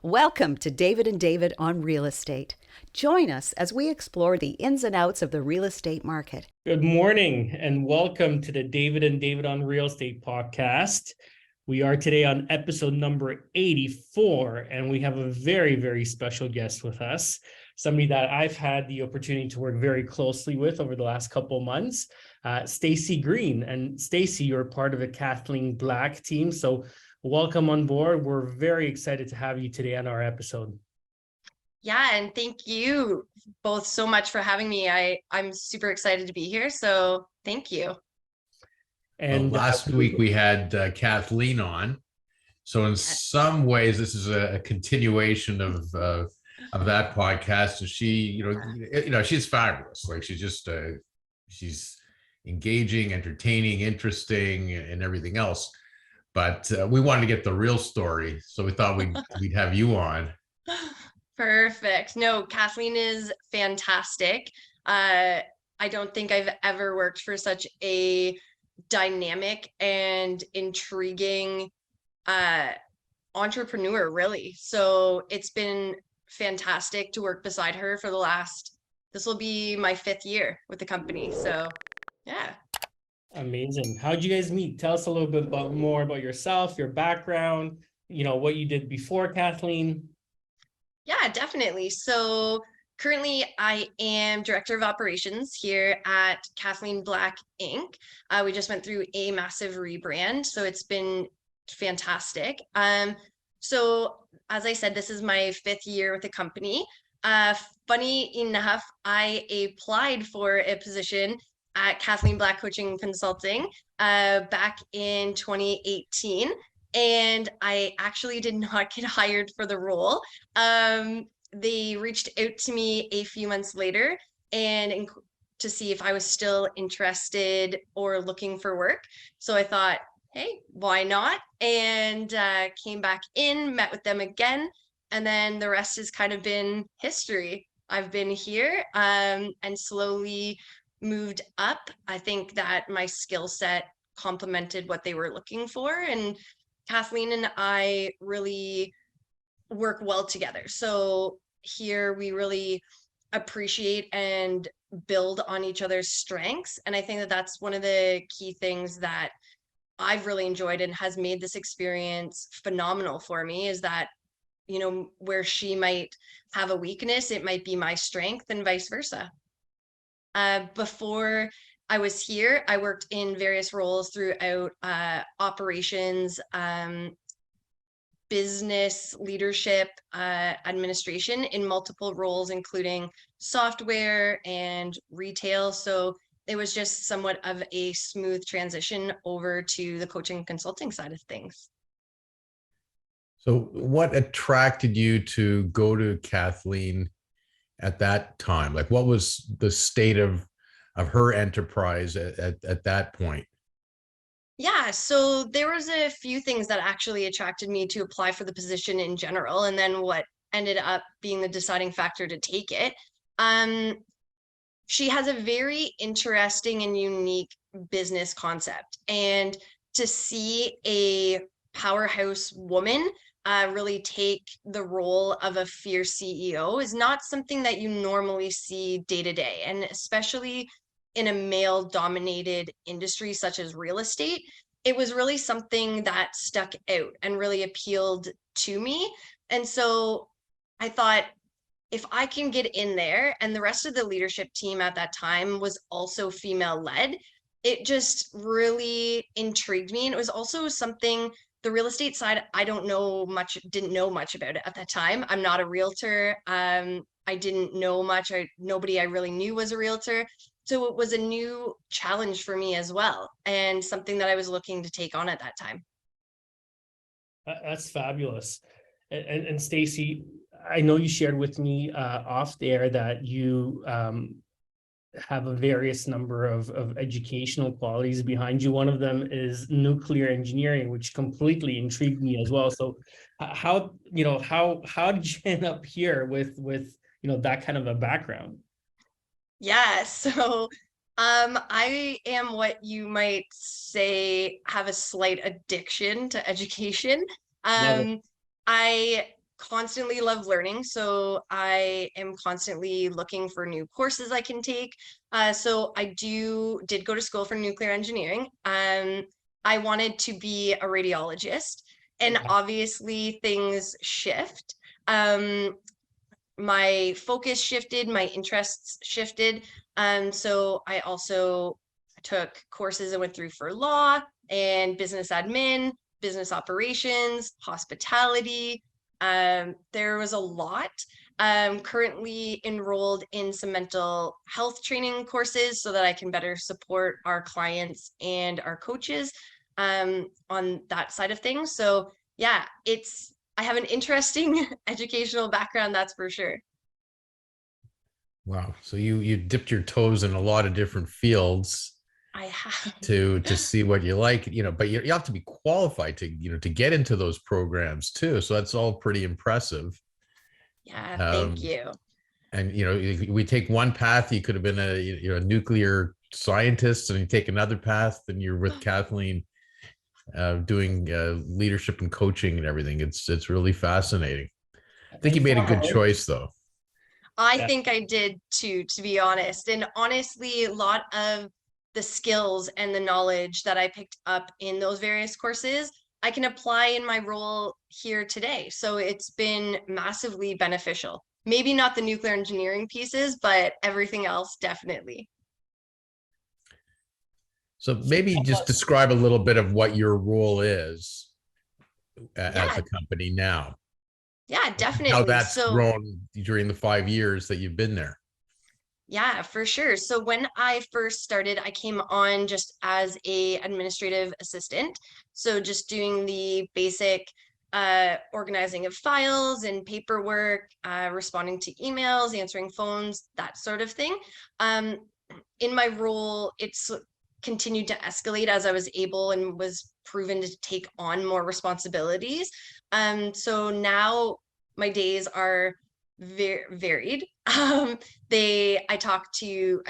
Welcome to David and David on Real Estate. Join us as we explore the ins and outs of the real estate market. Good morning and welcome to the David and David on Real Estate podcast. We are today on episode number 84, and we have a very, very special guest with us, somebody that I've had the opportunity to work very closely with over the last couple of months, Stacey Green. And Stacey, you're part of the Kathleen Black team, so welcome on board. We're very excited to have you today on our episode. Yeah, and thank you both so much for having me. I'm super excited to be here, so thank you. And last week we had Kathleen on, so in some ways this is a continuation of that podcast. And she, she's fabulous. Like she's engaging, entertaining, interesting, and everything else. But we wanted to get the real story, so we thought we'd have you on. Perfect. No, Kathleen is fantastic. I don't think I've ever worked for such a dynamic and intriguing entrepreneur, really. So it's been fantastic to work beside her for this will be my 5th year with the company. So yeah. Amazing. How'd you guys meet? Tell us a little bit more about yourself, your background, what you did before Kathleen. Yeah, definitely. So currently I am director of operations here at Kathleen Black Inc. We just went through a massive rebrand, so it's been fantastic. So as I said, this is my 5th year with the company. Funny enough, I applied for a position at Kathleen Black Coaching Consulting back in 2018. And I actually did not get hired for the role. They reached out to me a few months later and to see if I was still interested or looking for work. So I thought, hey, why not? And came back in, met with them again. And then the rest has kind of been history. I've been here and slowly moved up. I think that my skill set complemented what they were looking for. And Kathleen and I really work well together. So here we really appreciate and build on each other's strengths. And I think that that's one of the key things that I've really enjoyed and has made this experience phenomenal for me is that, where she might have a weakness, it might be my strength and vice versa. Before I was here, I worked in various roles throughout operations, business leadership, administration in multiple roles, including software and retail. So it was just somewhat of a smooth transition over to the coaching and consulting side of things. So what attracted you to go to Kathleen at that time? Like, what was the state of her enterprise at that point? Yeah, so there was a few things that actually attracted me to apply for the position in general, and then what ended up being the deciding factor to take it. She has a very interesting and unique business concept, and to see a powerhouse woman really take the role of a fierce CEO is not something that you normally see day to day, and especially in a male-dominated industry such as real estate, it was really something that stuck out and really appealed to me. And so I thought, if I can get in there, and the rest of the leadership team at that time was also female-led, it just really intrigued me. And it was also something, the real estate side, didn't know much about it at that time. I'm not a realtor. I didn't know much. Nobody I really knew was a realtor. So it was a new challenge for me as well, and something that I was looking to take on at that time. That's fabulous. And Stacey, I know you shared with me off the air that you have a various number of educational qualities behind you. One of them is nuclear engineering, which completely intrigued me as well. So how did you end up here with that kind of a background? Yeah, so I am what you might say have a slight addiction to education. I constantly love learning. So I am constantly looking for new courses I can take. So I did go to school for nuclear engineering. I wanted to be a radiologist, and obviously things shift. My focus shifted, my interests shifted. So I also took courses and went through for law and business admin, business operations, hospitality. There was a lot. Currently enrolled in some mental health training courses so that I can better support our clients and our coaches on that side of things. So yeah, I have an interesting educational background, that's for sure. Wow. So you dipped your toes in a lot of different fields I have. to see what you like, but you have to be qualified to, to get into those programs too. So that's all pretty impressive. Yeah, thank you. And, if we take one path, you could have been a nuclear scientist, and you take another path, and you're with Kathleen doing leadership and coaching and everything. It's really fascinating. I think you made a good choice, though. I think I did too, to be honest. And honestly, a lot of the skills and the knowledge that I picked up in those various courses, I can apply in my role here today. So it's been massively beneficial. Maybe not the nuclear engineering pieces, but everything else definitely. So maybe just describe a little bit of what your role is at the company now. Yeah, definitely. How that's grown during the 5 years that you've been there. Yeah, for sure. So when I first started, I came on just as a administrative assistant. So just doing the basic organizing of files and paperwork, responding to emails, answering phones, that sort of thing. In my role, it's continued to escalate as I was able and was proven to take on more responsibilities. So now my days are very varied. I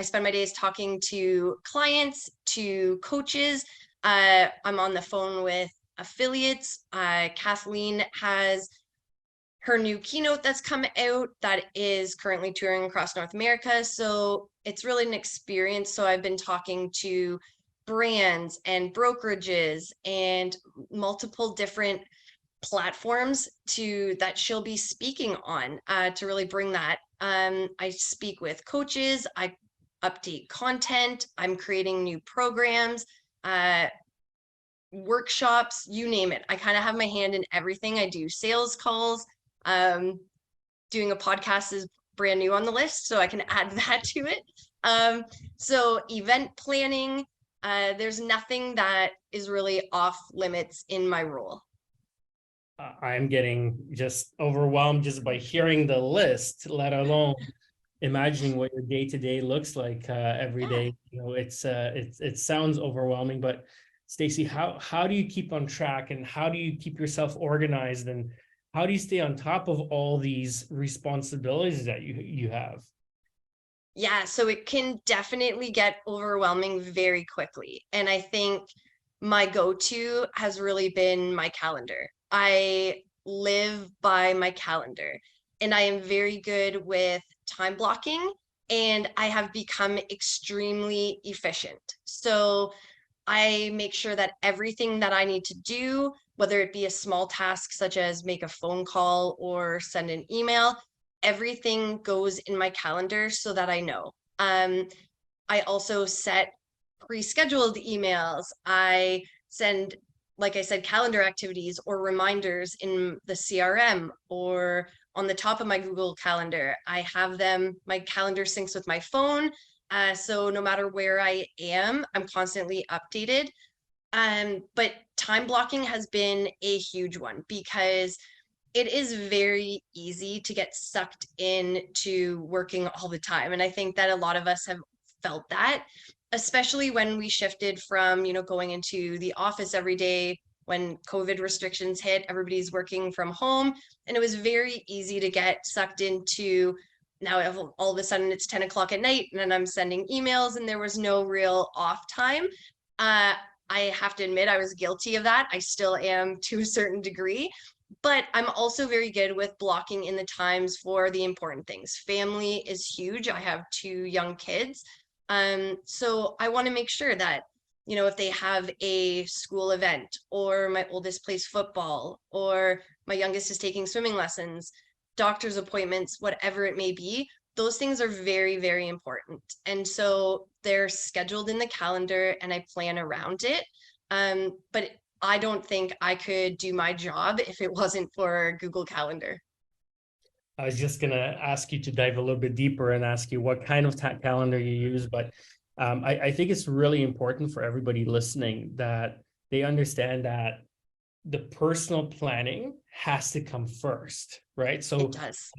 spend my days talking to clients, to coaches. I'm on the phone with affiliates. Kathleen has her new keynote that's come out that is currently touring across North America. So it's really an experience. So I've been talking to brands and brokerages and multiple different platforms that she'll be speaking on to really bring that. I speak with coaches, I update content, I'm creating new programs, workshops, you name it. I kind of have my hand in everything. I do sales calls. Doing a podcast is brand new on the list, so I can add that to it. So event planning, there's nothing that is really off limits in my role. I'm getting just overwhelmed just by hearing the list, let alone imagining what your day-to-day looks like every day. It sounds overwhelming, but Stacey, how do you keep on track, and how do you keep yourself organized, and how do you stay on top of all these responsibilities that you have? Yeah, so it can definitely get overwhelming very quickly. And I think my go-to has really been my calendar. I live by my calendar, and I am very good with time blocking, and I have become extremely efficient. So I make sure that everything that I need to do, whether it be a small task such as make a phone call or send an email, everything goes in my calendar so that I know. I also set pre-scheduled emails. I send, like I said, calendar activities or reminders in the CRM or on the top of my Google Calendar. I have them, my calendar syncs with my phone. So no matter where I am, I'm constantly updated. But time blocking has been a huge one because it is very easy to get sucked into working all the time. And I think that a lot of us have felt that, especially when we shifted from, going into the office every day. When COVID restrictions hit, everybody's working from home, and it was very easy to get sucked into, now all of a sudden it's 10 o'clock at night and then I'm sending emails and there was no real off time. I have to admit I was guilty of that. I still am to a certain degree, But I'm also very good with blocking in the times for the important things. Family is huge. I have 2 young kids. So I want to make sure that, if they have a school event, or my oldest plays football, or my youngest is taking swimming lessons, doctor's appointments, whatever it may be, those things are very, very important. And so they're scheduled in the calendar and I plan around it. But I don't think I could do my job if it wasn't for Google Calendar. I was just going to ask you to dive a little bit deeper and ask you what kind of calendar you use, but I think it's really important for everybody listening that they understand that the personal planning has to come first, right? So It does.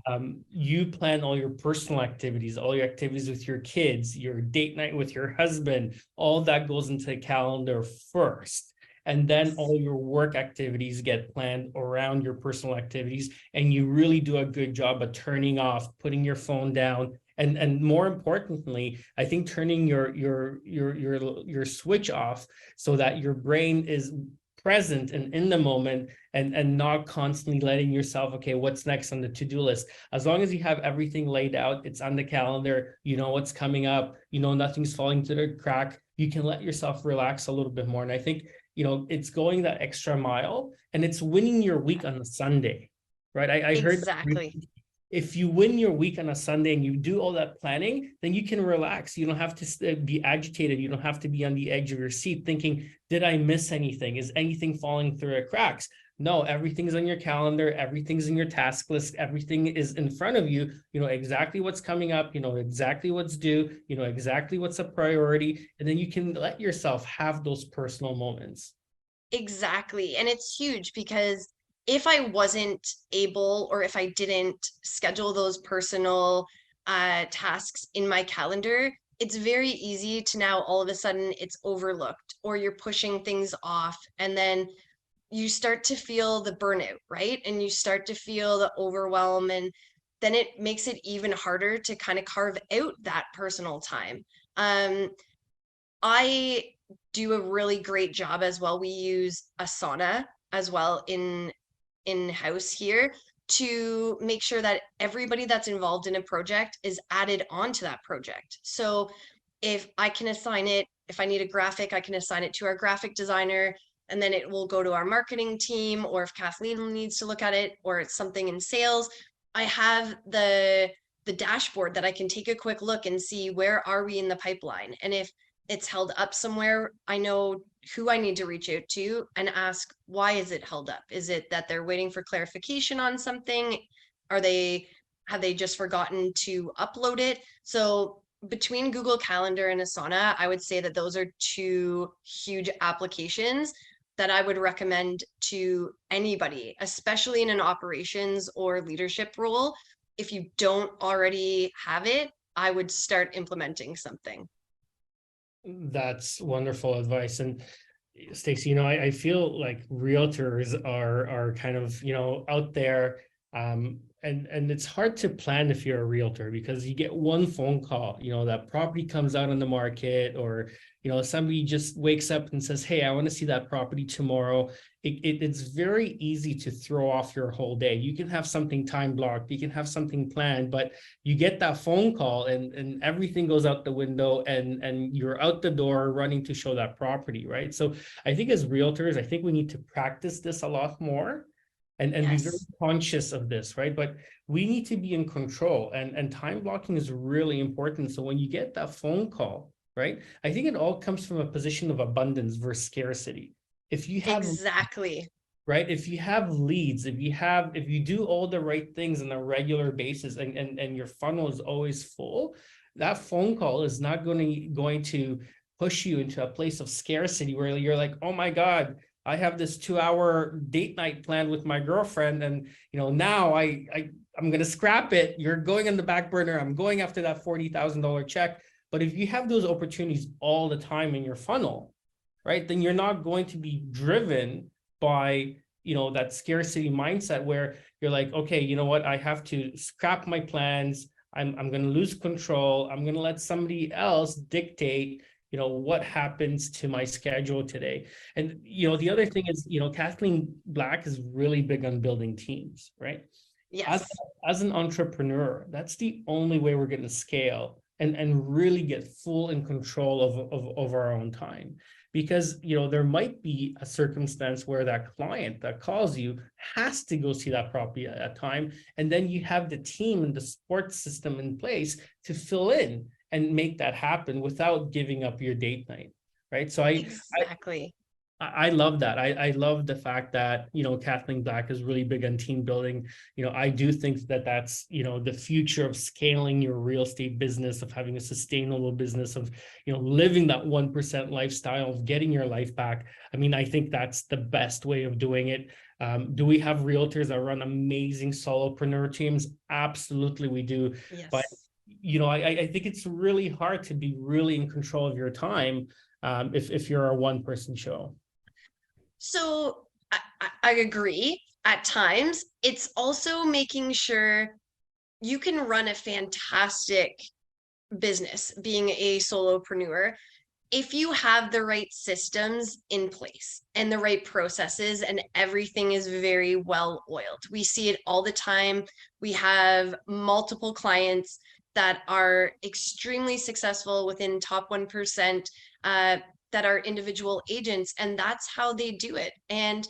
you plan all your personal activities, all your activities with your kids, your date night with your husband, all that goes into the calendar first. And then all your work activities get planned around your personal activities. And you really do a good job of turning off, putting your phone down. And more importantly, I think turning your switch off so that your brain is present and in the moment, and not constantly letting yourself, okay, what's next on the to-do list? As long as you have everything laid out, it's on the calendar, you know what's coming up, nothing's falling through the crack, you can let yourself relax a little bit more. And I think, it's going that extra mile, and it's winning your week on a Sunday, right? I heard Exactly. if you win your week on a Sunday and you do all that planning, then you can relax. You don't have to be agitated. You don't have to be on the edge of your seat thinking, did I miss anything? Is anything falling through the cracks? No, everything's on your calendar. Everything's in your task list. Everything is in front of you. You know exactly what's coming up. You know exactly what's due. You know exactly what's a priority. And then you can let yourself have those personal moments. Exactly. And it's huge because if I wasn't able, or if I didn't schedule those personal tasks in my calendar, it's very easy to now all of a sudden it's overlooked, or you're pushing things off, and then you start to feel the burnout, right? And you start to feel the overwhelm, and then it makes it even harder to kind of carve out that personal time. I do a really great job as well. We use Asana as well in house here to make sure that everybody that's involved in a project is added onto that project. So if I can assign it, if I need a graphic, I can assign it to our graphic designer, and then it will go to our marketing team, or if Kathleen needs to look at it, or it's something in sales, I have the dashboard that I can take a quick look and see where are we in the pipeline. And if it's held up somewhere, I know who I need to reach out to and ask, why is it held up? Is it that they're waiting for clarification on something? Have they just forgotten to upload it? So between Google Calendar and Asana, I would say that those are 2 huge applications that I would recommend to anybody, especially in an operations or leadership role. If you don't already have it, I would start implementing something. That's wonderful advice. And Stacey, I feel like realtors are kind of, out there. And it's hard to plan if you're a realtor, because you get one phone call, that property comes out on the market, or, somebody just wakes up and says, hey, I want to see that property tomorrow. It's very easy to throw off your whole day. You can have something time blocked, you can have something planned, but you get that phone call and everything goes out the window, and you're out the door running to show that property, right? So I think as realtors, I think we need to practice this a lot more. And be very conscious of this, right? But we need to be in control, and time blocking is really important. So when you get that phone call, right, I think it all comes from a position of abundance versus scarcity. If you have Exactly. right, if you have leads, if you do all the right things on a regular basis, and your funnel is always full, that phone call is not going to push you into a place of scarcity where you're like, oh my God, I have this 2-hour date night planned with my girlfriend, and now I'm gonna scrap it. You're going on the back burner. I'm going after that $40,000 check. But if you have those opportunities all the time in your funnel, right, then you're not going to be driven by that scarcity mindset where you're like, okay, you know what, I have to scrap my plans. I'm going to lose control. I'm going to let somebody else dictate what happens to my schedule today? And, the other thing is, Kathleen Black is really big on building teams, right? Yes. As an entrepreneur, that's the only way we're going to scale and really get full in control of our own time. Because, there might be a circumstance where that client that calls you has to go see that property at a time. And then you have the team and the support system in place to fill in and make that happen without giving up your date night. Right. So Exactly. I love that. I love the fact that, Kathleen Black is really big on team building. I do think that that's, the future of scaling your real estate business, of having a sustainable business, of, living that 1% lifestyle, of getting your life back. I mean, I think that's the best way of doing it. Do we have realtors that run amazing solopreneur teams? Absolutely, we do. Yes. But, I think it's really hard to be really in control of your time if you're a one-person show. So I agree at times. It's also making sure you can run a fantastic business being a solopreneur if you have the right systems in place and the right processes and everything is very well oiled. We see it all the time. We have multiple clients that are extremely successful within top 1%, that are individual agents, and that's how they do it. And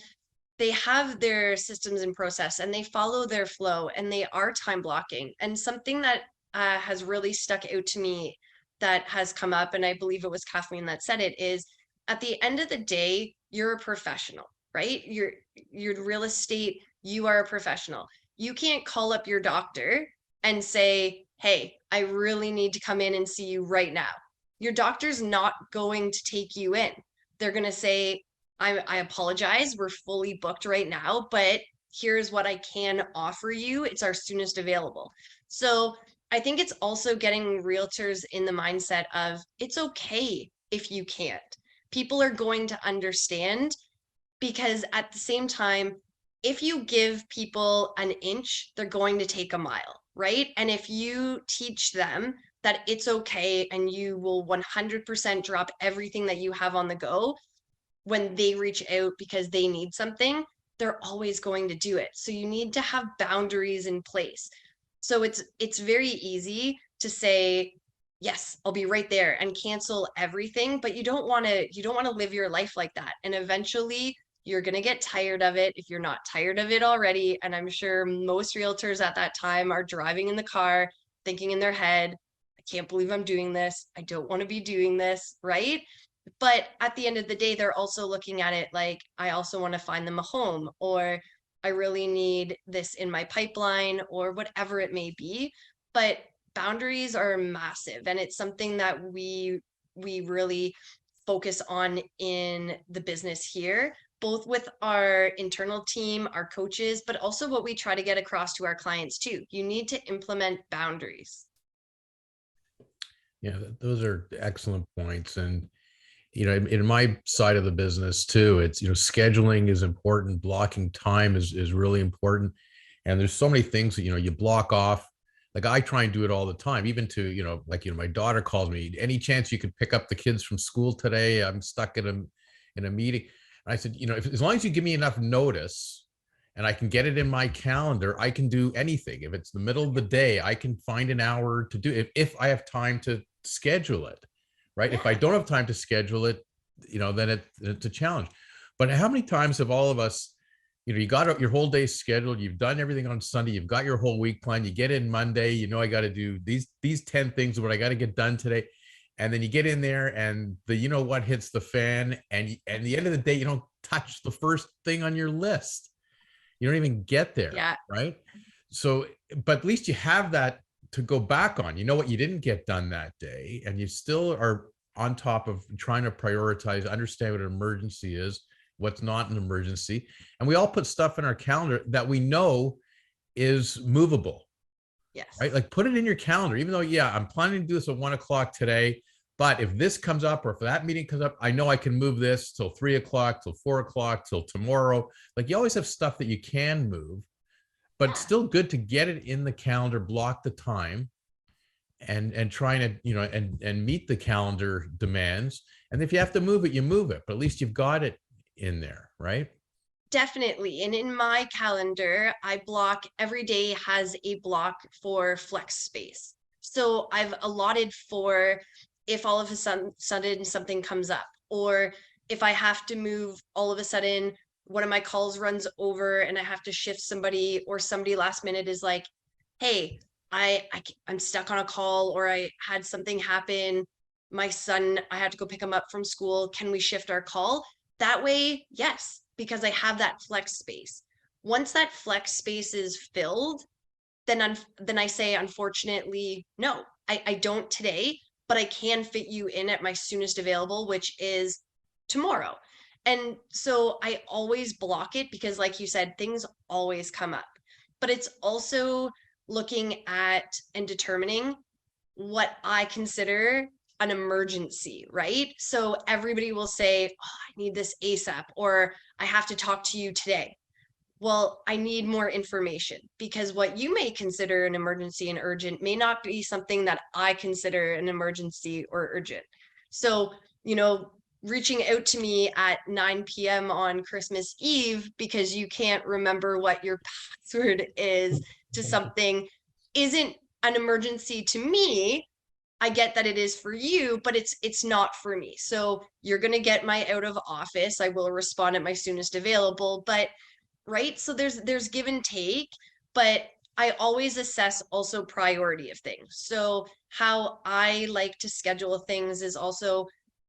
they have their systems and process and they follow their flow and they are time blocking. And something that has really stuck out to me that has come up, and I believe it was Kathleen that said it, is at the end of the day, you're a professional, right? You're real estate, you are a professional. You can't call up your doctor and say, hey, I really need to come in and see you right now. Your doctor's not going to take you in. They're going to say, I apologize, we're fully booked right now, but here's what I can offer you. It's our soonest available. So I think it's also getting realtors in the mindset of it's okay if you can't. People are going to understand, because at the same time, if you give people an inch, they're going to take a mile, right? And if you teach them that it's okay and you will 100% drop everything that you have on the go, when they reach out because they need something, they're always going to do it. So you need to have boundaries in place. So it's very easy to say, yes, I'll be right there and cancel everything, but you don't want to live your life like that. And eventually you're going to get tired of it if you're not tired of it already. And I'm sure most realtors at that time are driving in the car thinking in their head, I can't believe I'm doing this. I don't want to be doing this, right? But at the end of the day, they're also looking at it like, I also want to find them a home, or I really need this in my pipeline, or whatever it may be. But boundaries are massive, and it's something that we really focus on in the business here, both with our internal team, our coaches, but also what we try to get across to our clients too. You need to implement boundaries. Yeah, those are excellent points. And in my side of the business too, it's, scheduling is important. Blocking time is really important. And there's so many things that, you block off. Like I try and do it all the time, even to, my daughter calls me, any chance you could pick up the kids from school today? I'm stuck in a meeting. And I said, as long as you give me enough notice and I can get it in my calendar, I can do anything. If it's the middle of the day, I can find an hour to do it if I have time to schedule it. Right. If I don't have time to schedule it, then it's a challenge. But how many times have all of us, you got your whole day scheduled, you've done everything on Sunday, you've got your whole week planned, you get in Monday, I got to do these 10 things, what I got to get done today. And then you get in there and what hits the fan, and at the end of the day, you don't touch the first thing on your list. You don't even get there. Yeah. Right. So, but at least you have that to go back on, what you didn't get done that day, and you still are on top of trying to prioritize, understand what an emergency is, what's not an emergency. And we all put stuff in our calendar that we know is movable. Yes. Right. Like put it in your calendar, even though, I'm planning to do this at 1 o'clock today, but if this comes up, or if that meeting comes up, I know I can move this till 3 o'clock, till 4 o'clock, till tomorrow. Like you always have stuff that you can move, but it's still good to get it in the calendar, block the time, and trying to, and meet the calendar demands. And if you have to move it, you move it, but at least you've got it in there, right? Definitely. And in my calendar, I block every day has a block for flex space. So I've allotted for if all of a sudden something comes up, or if I have to move all of a sudden, one of my calls runs over and I have to shift somebody, or somebody last minute is like, hey, I'm stuck on a call, or I had something happen. My son, I had to go pick him up from school. Can we shift our call? That way, yes, because I have that flex space. Once that flex space is filled, then I say, unfortunately, no, I don't today, but I can fit you in at my soonest available, which is tomorrow. And so I always block it because, like you said, things always come up. But it's also looking at and determining what I consider an emergency, right? So everybody will say, oh, I need this ASAP, or I have to talk to you today. Well, I need more information, because what you may consider an emergency and urgent may not be something that I consider an emergency or urgent. So, reaching out to me at 9 p.m. on Christmas Eve because you can't remember what your password is to something isn't an emergency to me. I get that it is for you, but it's not for me. So you're going to get my out of office. I will respond at my soonest available, but right? So there's give and take, but I always assess also priority of things. So how I like to schedule things is also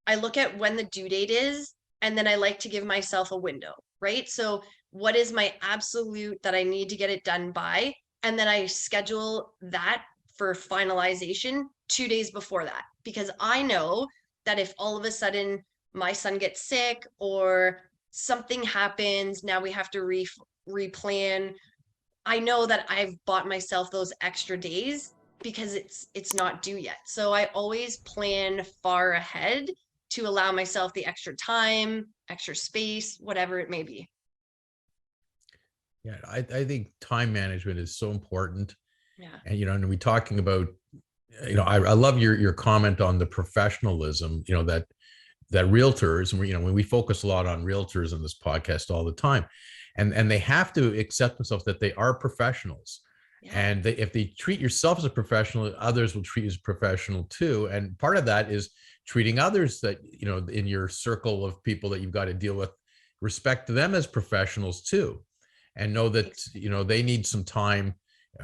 I look at when the due date is, and then I like to give myself a window, right? So what is my absolute that I need to get it done by? And then I schedule that for finalization 2 days before that, because I know that if all of a sudden my son gets sick or something happens, now we have to replan. I know that I've bought myself those extra days because it's not due yet. So I always plan far ahead to allow myself the extra time, extra space, whatever it may be. Yeah, I think time management is so important. Yeah. And, and we're talking about, I love your comment on the professionalism, that realtors, and when we focus a lot on realtors in this podcast all the time, and they have to accept themselves that they are professionals. Yeah. And if they treat yourself as a professional, others will treat you as a professional too. And part of that is treating others that, in your circle of people that you've got to deal with, respect them as professionals too, and know that, they need some time,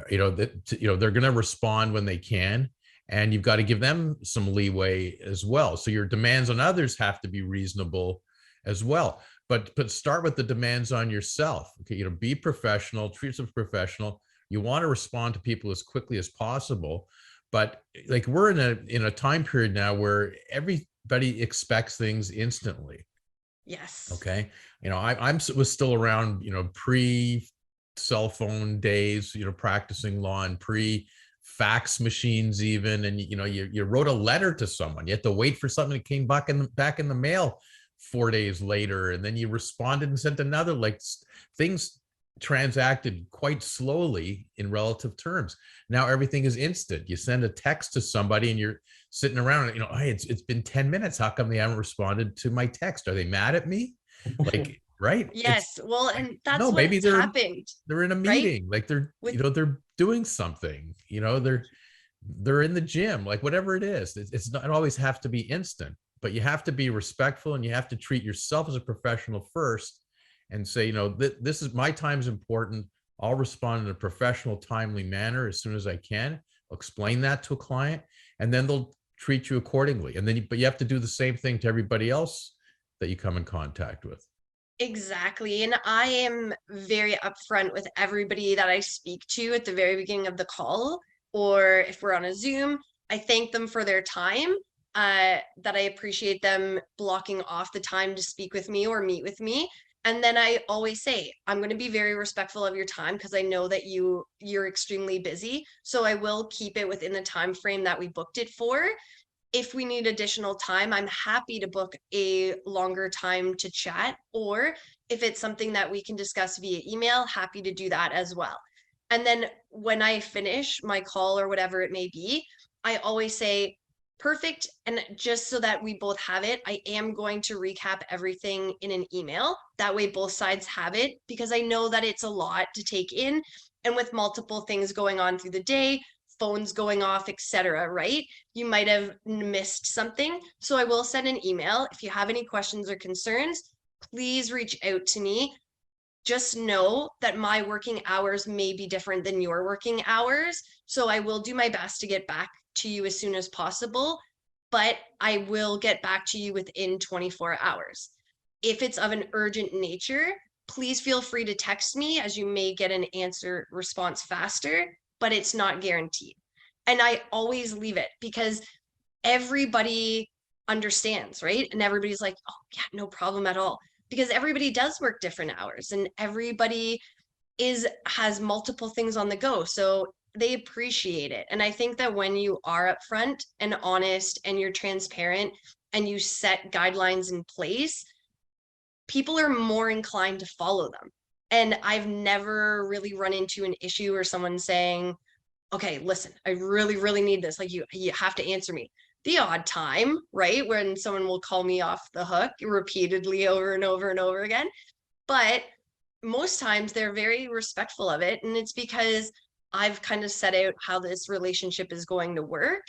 they're going to respond when they can. And you've got to give them some leeway as well. So your demands on others have to be reasonable as well. But start with the demands on yourself. Okay, be professional, treat yourself as professional. You want to respond to people as quickly as possible. But like we're in a time period now where everybody expects things instantly. Yes. Okay. I was still around, pre cell phone days, practicing law, and pre fax machines even. And, you wrote a letter to someone. You had to wait for something that came back in the mail 4 days later. And then you responded and sent another. Like things transacted quite slowly in relative terms. Now everything is instant. You send a text to somebody and you're sitting around, hey, it's been 10 minutes. How come they haven't responded to my text? Are they mad at me? Like, right? Yes. Well, and that's no, maybe happened. They're in a meeting, right? Like they're doing something, they're in the gym, like whatever it is. It's not always have to be instant, but you have to be respectful and you have to treat yourself as a professional first and say, this is my time's important. I'll respond in a professional, timely manner as soon as I can. I'll explain that to a client, and then they'll treat you accordingly. And then, but you have to do the same thing to everybody else that you come in contact with. Exactly. And I am very upfront with everybody that I speak to at the very beginning of the call, or if we're on a Zoom, I thank them for their time, that I appreciate them blocking off the time to speak with me or meet with me. And then I always say, I'm going to be very respectful of your time because I know that you're extremely busy. So I will keep it within the time frame that we booked it for. If we need additional time, I'm happy to book a longer time to chat, or if it's something that we can discuss via email, happy to do that as well. And then when I finish my call or whatever it may be, I always say, perfect. And just so that we both have it, I am going to recap everything in an email. That way both sides have it, because I know that it's a lot to take in. And with multiple things going on through the day, phones going off, etc., right? You might have missed something. So I will send an email. If you have any questions or concerns, please reach out to me. Just know that my working hours may be different than your working hours. So I will do my best to get back to you as soon as possible, but I will get back to you within 24 hours. If it's of an urgent nature, please feel free to text me, as you may get an answer response faster, but it's not guaranteed. And I always leave it because everybody understands, right? And everybody's like, oh yeah, no problem at all. Because everybody does work different hours and everybody has multiple things on the go. So they appreciate it. And I think that when you are upfront and honest and you're transparent and you set guidelines in place, people are more inclined to follow them. And I've never really run into an issue or someone saying, okay, listen, I really, really need this. Like you have to answer me. The odd time, right? When someone will call me off the hook repeatedly over and over and over again. But most times they're very respectful of it. And it's because I've kind of set out how this relationship is going to work.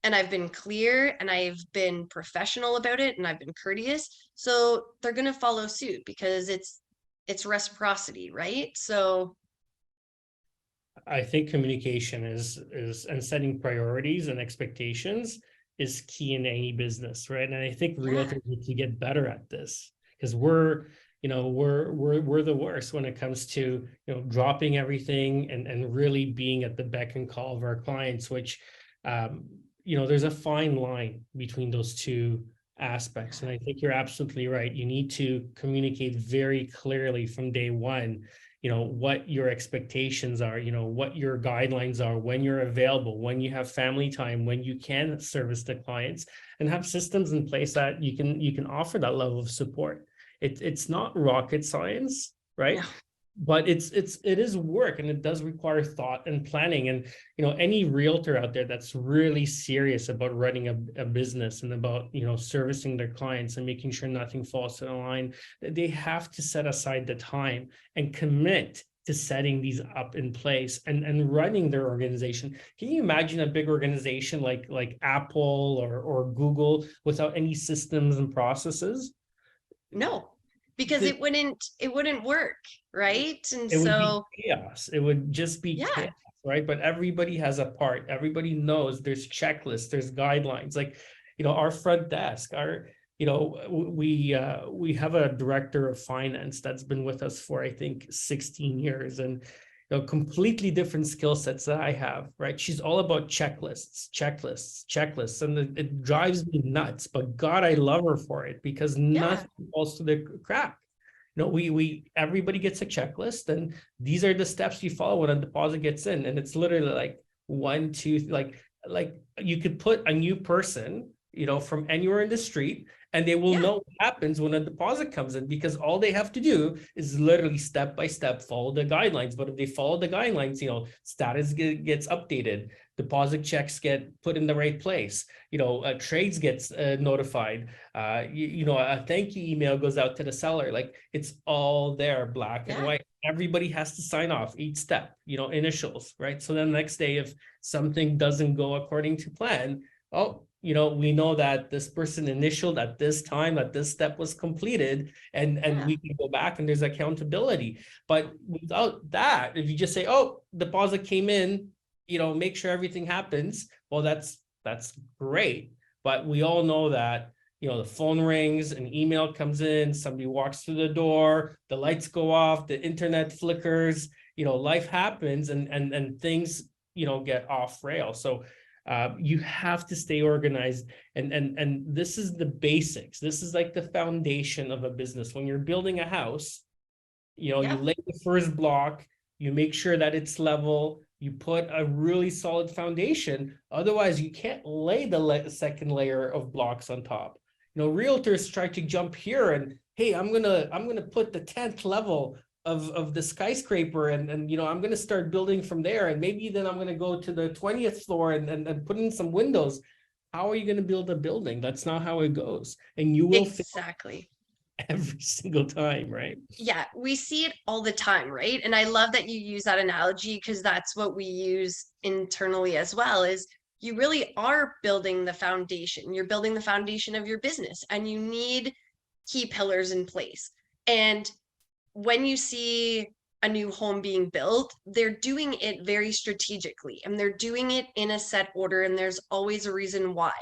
And I've been clear and I've been professional about it and I've been courteous. So they're going to follow suit because it's reciprocity, right? So I think communication is and setting priorities and expectations is key in any business, right? And I think realtors need to get better at this, because we're the worst when it comes to dropping everything and really being at the beck and call of our clients, which there's a fine line between those two aspects. And I think you're absolutely right. You need to communicate very clearly from day one, what your expectations are, what your guidelines are, when you're available, when you have family time, when you can service the clients, and have systems in place that you can offer that level of support. It's not rocket science, right? No. But it is work, and it does require thought and planning. And any realtor out there that's really serious about running a business and about servicing their clients and making sure nothing falls to the line, they have to set aside the time and commit to setting these up in place and running their organization. Can you imagine a big organization like Apple or Google without any systems and processes? No, because it wouldn't work, right? And it would so be chaos. It would just be chaos, right? But everybody has a part. Everybody knows there's checklists, there's guidelines. Like, our front desk, we have a director of finance that's been with us for, I think, 16 years, and completely different skill sets that I have, right? She's all about checklists, and it drives me nuts. But God, I love her for it, because nothing falls to the crack. Everybody gets a checklist, and these are the steps you follow when a deposit gets in, and it's literally like 1, 2, like you could put a new person, from anywhere in the street, and they will know what happens when a deposit comes in, because all they have to do is literally step by step follow the guidelines. But if they follow the guidelines, status gets updated, deposit checks get put in the right place, trades gets notified, a thank you email goes out to the seller. Like, it's all there, black and white. Everybody has to sign off each step, initials, right? So then the next day, if something doesn't go according to plan, we know that this person initialed at this time, that this step was completed, and we can go back and there's accountability. But without that, if you just say, deposit came in, make sure everything happens, well, that's great. But we all know that, the phone rings, an email comes in, somebody walks through the door, the lights go off, the internet flickers, life happens, and things, get off rail. So you have to stay organized, and this is the basics. This is like the foundation of a business. When you're building a house, you lay the first block, you make sure that it's level, you put a really solid foundation. Otherwise, you can't lay the second layer of blocks on top. Realtors try to jump here and, hey, I'm gonna put the 10th level of the skyscraper, and you know, I'm going to start building from there, and maybe then I'm going to go to the 20th floor and put in some windows. How are you going to build a building? That's not how it goes, and you will fail Exactly. every single time, right? Yeah, we see it all the time, right? And I love that you use that analogy because that's what we use internally as well, is you really are building the foundation. You're building the foundation of your business and you need key pillars in place. And when you see a new home being built, they're doing it very strategically and they're doing it in a set order. And there's always a reason why.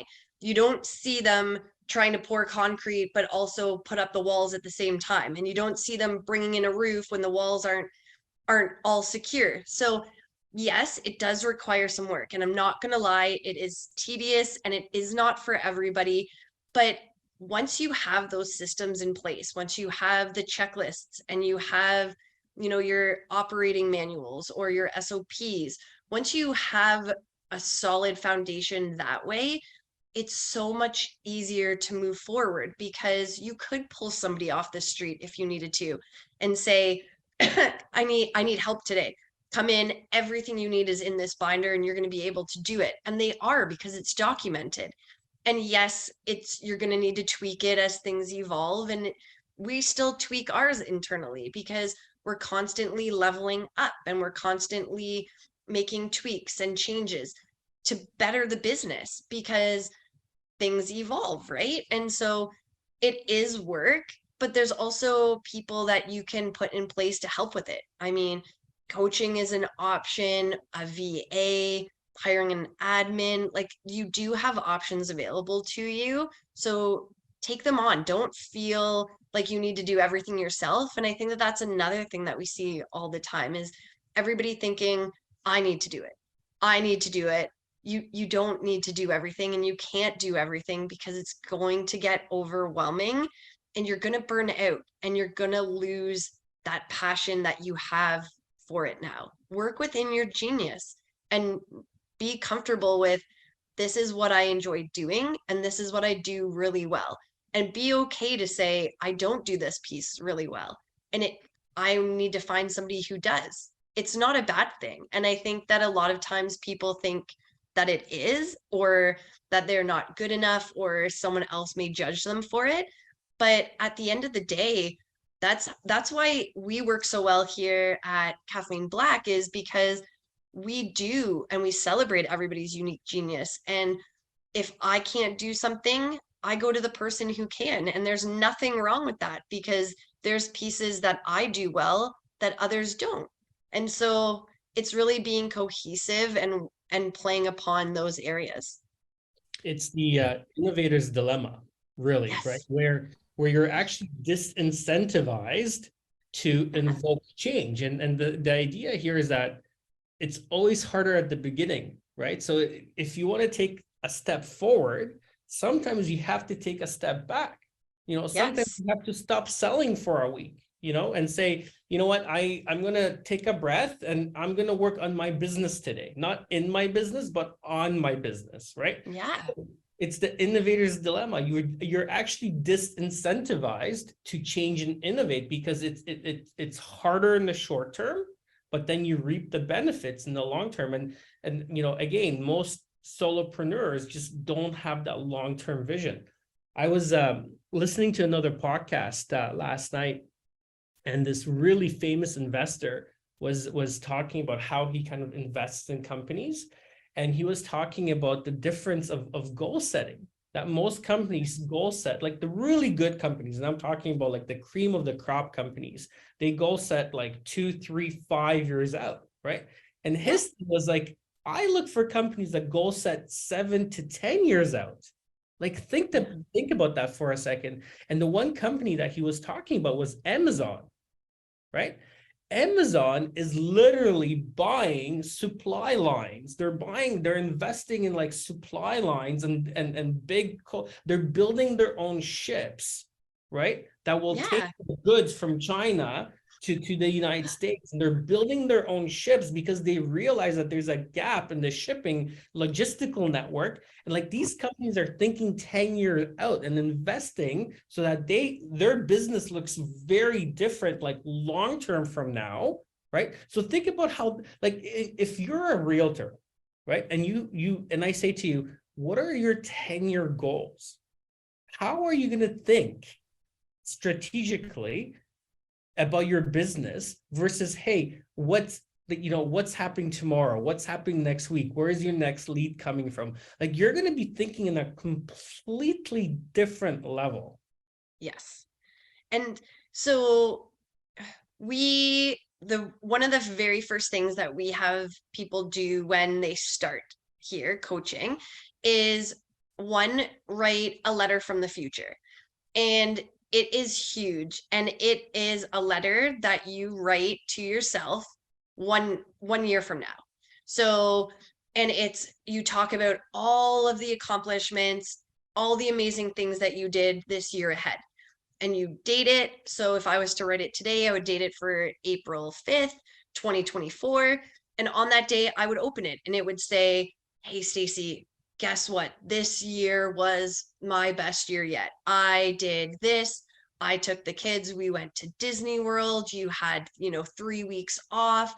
You don't see them trying to pour concrete, but also put up the walls at the same time. And you don't see them bringing in a roof when the walls aren't all secure. So yes, it does require some work. And I'm not going to lie, it is tedious and it is not for everybody. But once you have those systems in place, once you have the checklists and you have, you know, your operating manuals or your SOPs, once you have a solid foundation that way, it's so much easier to move forward because you could pull somebody off the street if you needed to and say, I need help today. Come in, everything you need is in this binder and you're going to be able to do it. And they are, because it's documented. And yes, you're going to need to tweak it as things evolve, and we still tweak ours internally because we're constantly leveling up and we're constantly making tweaks and changes to better the business because things evolve, right? And so it is work, but there's also people that you can put in place to help with it. I mean, coaching is an option, a VA, hiring an admin, like you do have options available to you. So take them on. Don't feel like you need to do everything yourself. And I think that that's another thing that we see all the time is everybody thinking, I need to do it. I need to do it. You don't need to do everything and you can't do everything because it's going to get overwhelming and you're going to burn out and you're going to lose that passion that you have for it now. Work within your genius and be comfortable with, this is what I enjoy doing and this is what I do really well. And be okay to say, I don't do this piece really well. And I need to find somebody who does. It's not a bad thing. And I think that a lot of times people think that it is, or that they're not good enough, or someone else may judge them for it. But at the end of the day, that's why we work so well here at Kathleen Black, is because we do and we celebrate everybody's unique genius. And if I can't do something, I go to the person who can. And there's nothing wrong with that because there's pieces that I do well that others don't. And so it's really being cohesive and playing upon those areas. It's the innovator's dilemma, really, Yes. right? Where you're actually disincentivized to invoke change. And the idea here is that it's always harder at the beginning, right? So if you want to take a step forward, sometimes you have to take a step back. You know, sometimes Yes. you have to stop selling for a week, you know, and say, you know what, I'm going to take a breath and I'm going to work on my business today, not in my business, but on my business, right? Yeah. It's the innovator's dilemma. You're actually disincentivized to change and innovate because it's harder in the short term, but then you reap the benefits in the long term. And you know, again, most solopreneurs just don't have that long-term vision. I was listening to another podcast last night, and this really famous investor was talking about how he kind of invests in companies. And he was talking about the difference of goal setting, that most companies goal set, like the really good companies, and I'm talking about like the cream of the crop companies, they goal set like 2, 3, 5 years out, right? And his thing was like, I look for companies that goal set 7 to 10 years out. Like think about that for a second. And the one company that he was talking about was Amazon, right? Amazon is literally buying supply lines. They're investing in like supply lines and they're building their own ships, right? That will take the goods from China to the United States, and they're building their own ships because they realize that there's a gap in the shipping logistical network. And like these companies are thinking 10 years out and investing so that their business looks very different, like long term from now, right? So think about how, like, if you're a realtor, right, and and I say to you, what are your 10-year goals? How are you going to think strategically about your business versus, hey, what's happening tomorrow? What's happening next week? Where is your next lead coming from? Like, you're going to be thinking in a completely different level. Yes. And so one of the very first things that we have people do when they start here coaching is, one, write a letter from the future. And it is huge. And it is a letter that you write to yourself one year from now. So, and you talk about all of the accomplishments, all the amazing things that you did this year ahead. And you date it. So if I was to write it today, I would date it for April 5th, 2024. And on that day, I would open it and it would say, hey, Stacey, guess what? This year was my best year yet. I did this. I took the kids. We went to Disney World. You had, 3 weeks off,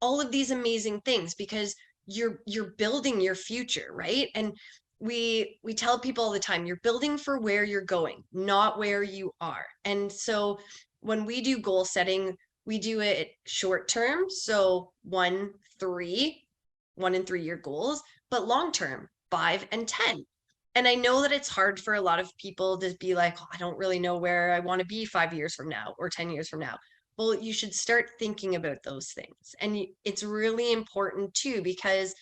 all of these amazing things, because you're building your future, right? And we tell people all the time, you're building for where you're going, not where you are. And so when we do goal setting, we do it short term. So 1 and 3 year goals, but long term, 5 and 10. And I know that it's hard for a lot of people to be like, oh, I don't really know where I want to be 5 years from now or 10 years from now. Well, you should start thinking about those things. And it's really important too, because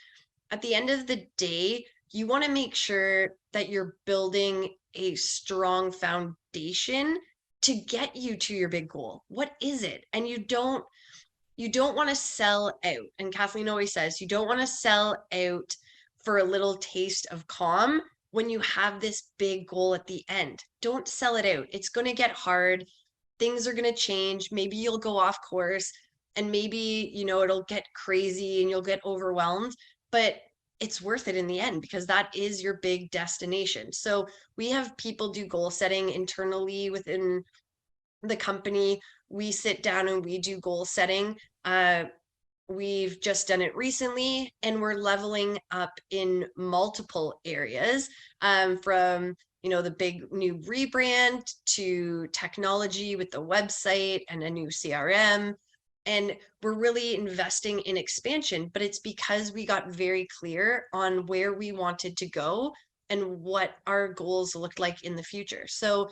at the end of the day, you want to make sure that you're building a strong foundation to get you to your big goal. What is it? And you don't want to sell out. And Kathleen always says, you don't want to sell out for a little taste of calm when you have this big goal at the end. Don't sell it out. It's going to get hard. Things are going to change. Maybe you'll go off course and maybe, it'll get crazy and you'll get overwhelmed, but it's worth it in the end because that is your big destination. So we have people do goal setting internally within the company. We sit down and we do goal setting. We've just done it recently and we're leveling up in multiple areas, from the big new rebrand to technology with the website and a new CRM. And we're really investing in expansion, but it's because we got very clear on where we wanted to go and what our goals looked like in the future. So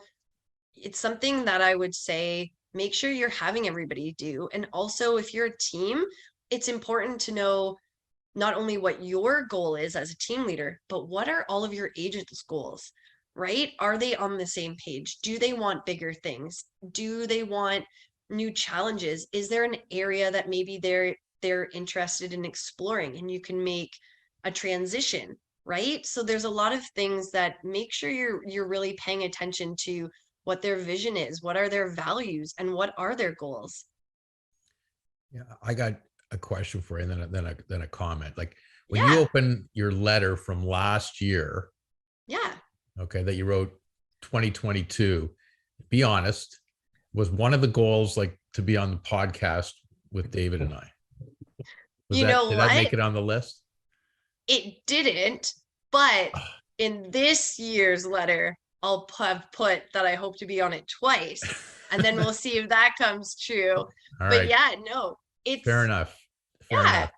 it's something that I would say, make sure you're having everybody do. And also, if you're a team, it's important to know not only what your goal is as a team leader, but what are all of your agents' goals, right? Are they on the same page? Do they want bigger things? Do they want new challenges? Is there an area that maybe they're interested in exploring and you can make a transition, right? So there's a lot of things that make sure you're really paying attention to what their vision is, what are their values, and what are their goals. Yeah, I got a question for you, and then a comment. Like when you open your letter from last year, okay, that you wrote 2022, be honest, was one of the goals like to be on the podcast with David and I? Did that make it on the list? It didn't, but in this year's letter, I'll have put that I hope to be on it twice, and then we'll see if that comes true. All but right. yeah, no, it's fair enough. Fair enough.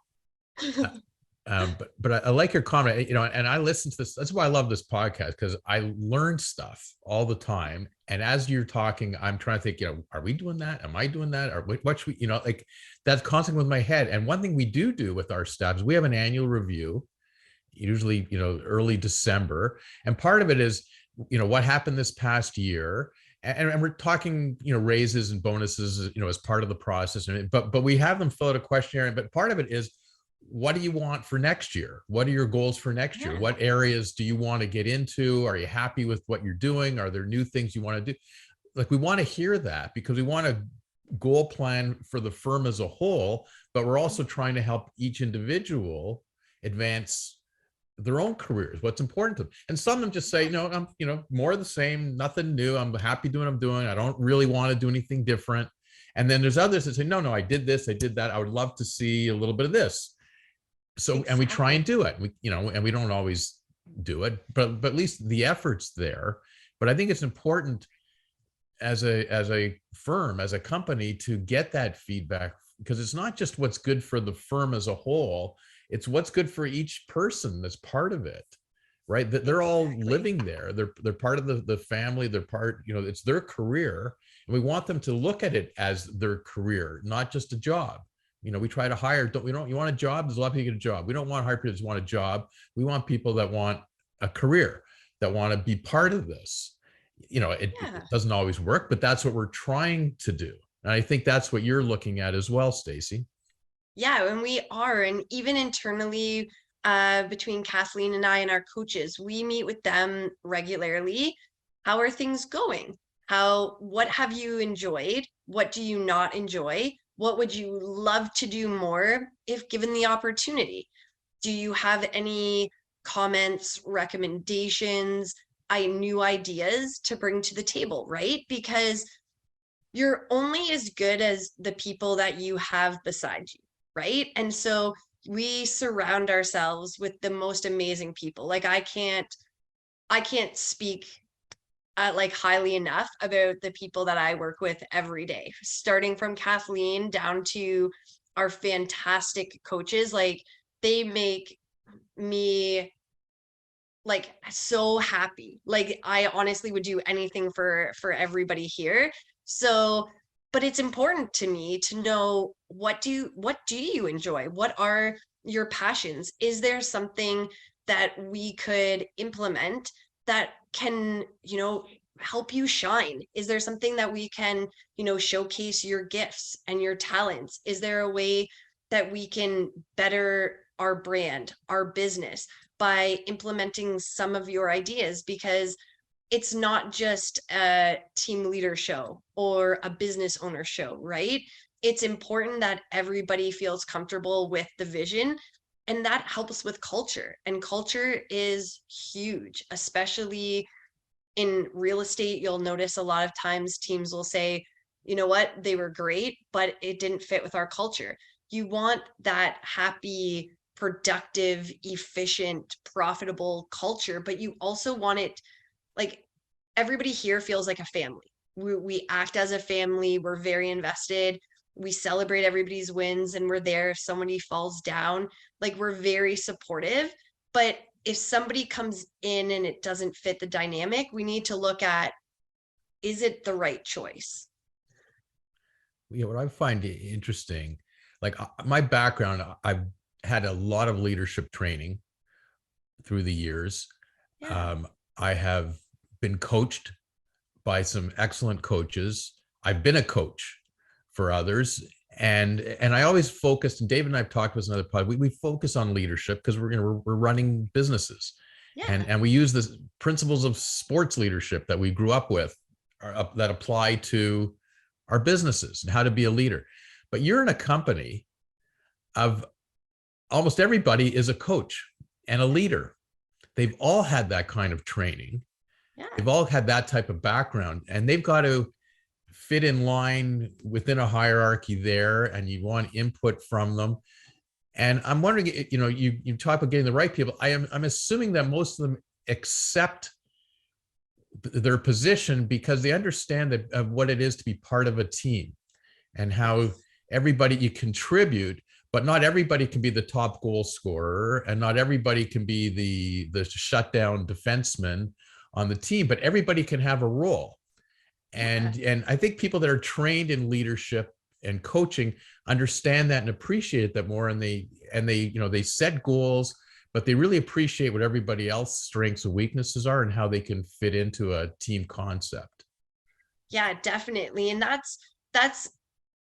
But I like your comment, and I listen to this. That's why I love this podcast, because I learn stuff all the time. And as you're talking, I'm trying to think, are we doing that? Am I doing that? Or what should we, like that's constantly with my head. And one thing we do with our staff is we have an annual review, usually, early December. And part of it is, what happened this past year. And we're talking, raises and bonuses, as part of the process. But we have them fill out a questionnaire. But part of it is, what do you want for next year? What are your goals for next year? What areas do you want to get into? Are you happy with what you're doing? Are there new things you want to do? Like, we want to hear that because we want to goal plan for the firm as a whole, but we're also trying to help each individual advance their own careers, what's important to them. And some of them just say, no, I'm, more of the same, nothing new. I'm happy doing what I'm doing. I don't really want to do anything different. And then there's others that say, no, I did this, I did that. I would love to see a little bit of this. So, Exactly. and we try and do it. And we don't always do it, but at least the effort's there. But I think it's important as a firm, as a company, to get that feedback, because it's not just what's good for the firm as a whole, it's what's good for each person that's part of it, right? That they're all living there. They're part of the family. They're part, it's their career. And we want them to look at it as their career, not just a job. We try to hire, you want a job? There's a lot of people get a job. We don't want to hire people that just want a job. We want people that want a career, that want to be part of this. It doesn't always work, but that's what we're trying to do. And I think that's what you're looking at as well, Stacey. Yeah, and we are. And even internally, between Kathleen and I and our coaches, we meet with them regularly. How are things going? What have you enjoyed? What do you not enjoy? What would you love to do more if given the opportunity? Do you have any comments, recommendations, new ideas to bring to the table, right? Because you're only as good as the people that you have beside you, right? And so we surround ourselves with the most amazing people. Like I can't speak like highly enough about the people that I work with every day, starting from Kathleen down to our fantastic coaches. Like they make me like so happy. Like I honestly would do anything for everybody here. So, but it's important to me to know what do you enjoy? What are your passions? Is there something that we could implement that can, help you shine? Is there something that we can, showcase your gifts and your talents? Is there a way that we can better our brand, our business by implementing some of your ideas? Because it's not just a team leader show or a business owner show, right? It's important that everybody feels comfortable with the vision, and that helps with culture. And culture is huge, especially in real estate. You'll notice a lot of times teams will say, you know what, they were great, but it didn't fit with our culture. You want that happy, productive, efficient, profitable culture, but you also want it like everybody here feels like a family. We act as a family. We're very invested. We celebrate everybody's wins, and we're there if somebody falls down. Like we're very supportive. But if somebody comes in and it doesn't fit the dynamic, we need to look at, is it the right choice? What I find interesting, like my background, I've had a lot of leadership training through the years. Yeah. I have been coached by some excellent coaches. I've been a coach for others. And I always focused, and David and I've talked with another pod, we focus on leadership because we're running businesses. Yeah. And we use the principles of sports leadership that we grew up with that apply to our businesses and how to be a leader. But you're in a company of almost everybody is a coach and a leader. They've all had that kind of training. Yeah. They've all had that type of background, and they've got to fit in line within a hierarchy there, and you want input from them. And I'm wondering, you talk about getting the right people. I'm assuming that most of them accept their position because they understand that of what it is to be part of a team and how everybody you contribute, but not everybody can be the top goal scorer, and not everybody can be the shutdown defenseman on the team, but everybody can have a role. And I think people that are trained in leadership and coaching understand that and appreciate that more, and they set goals, but they really appreciate what everybody else's strengths and weaknesses are and how they can fit into a team concept. Yeah, definitely. And that's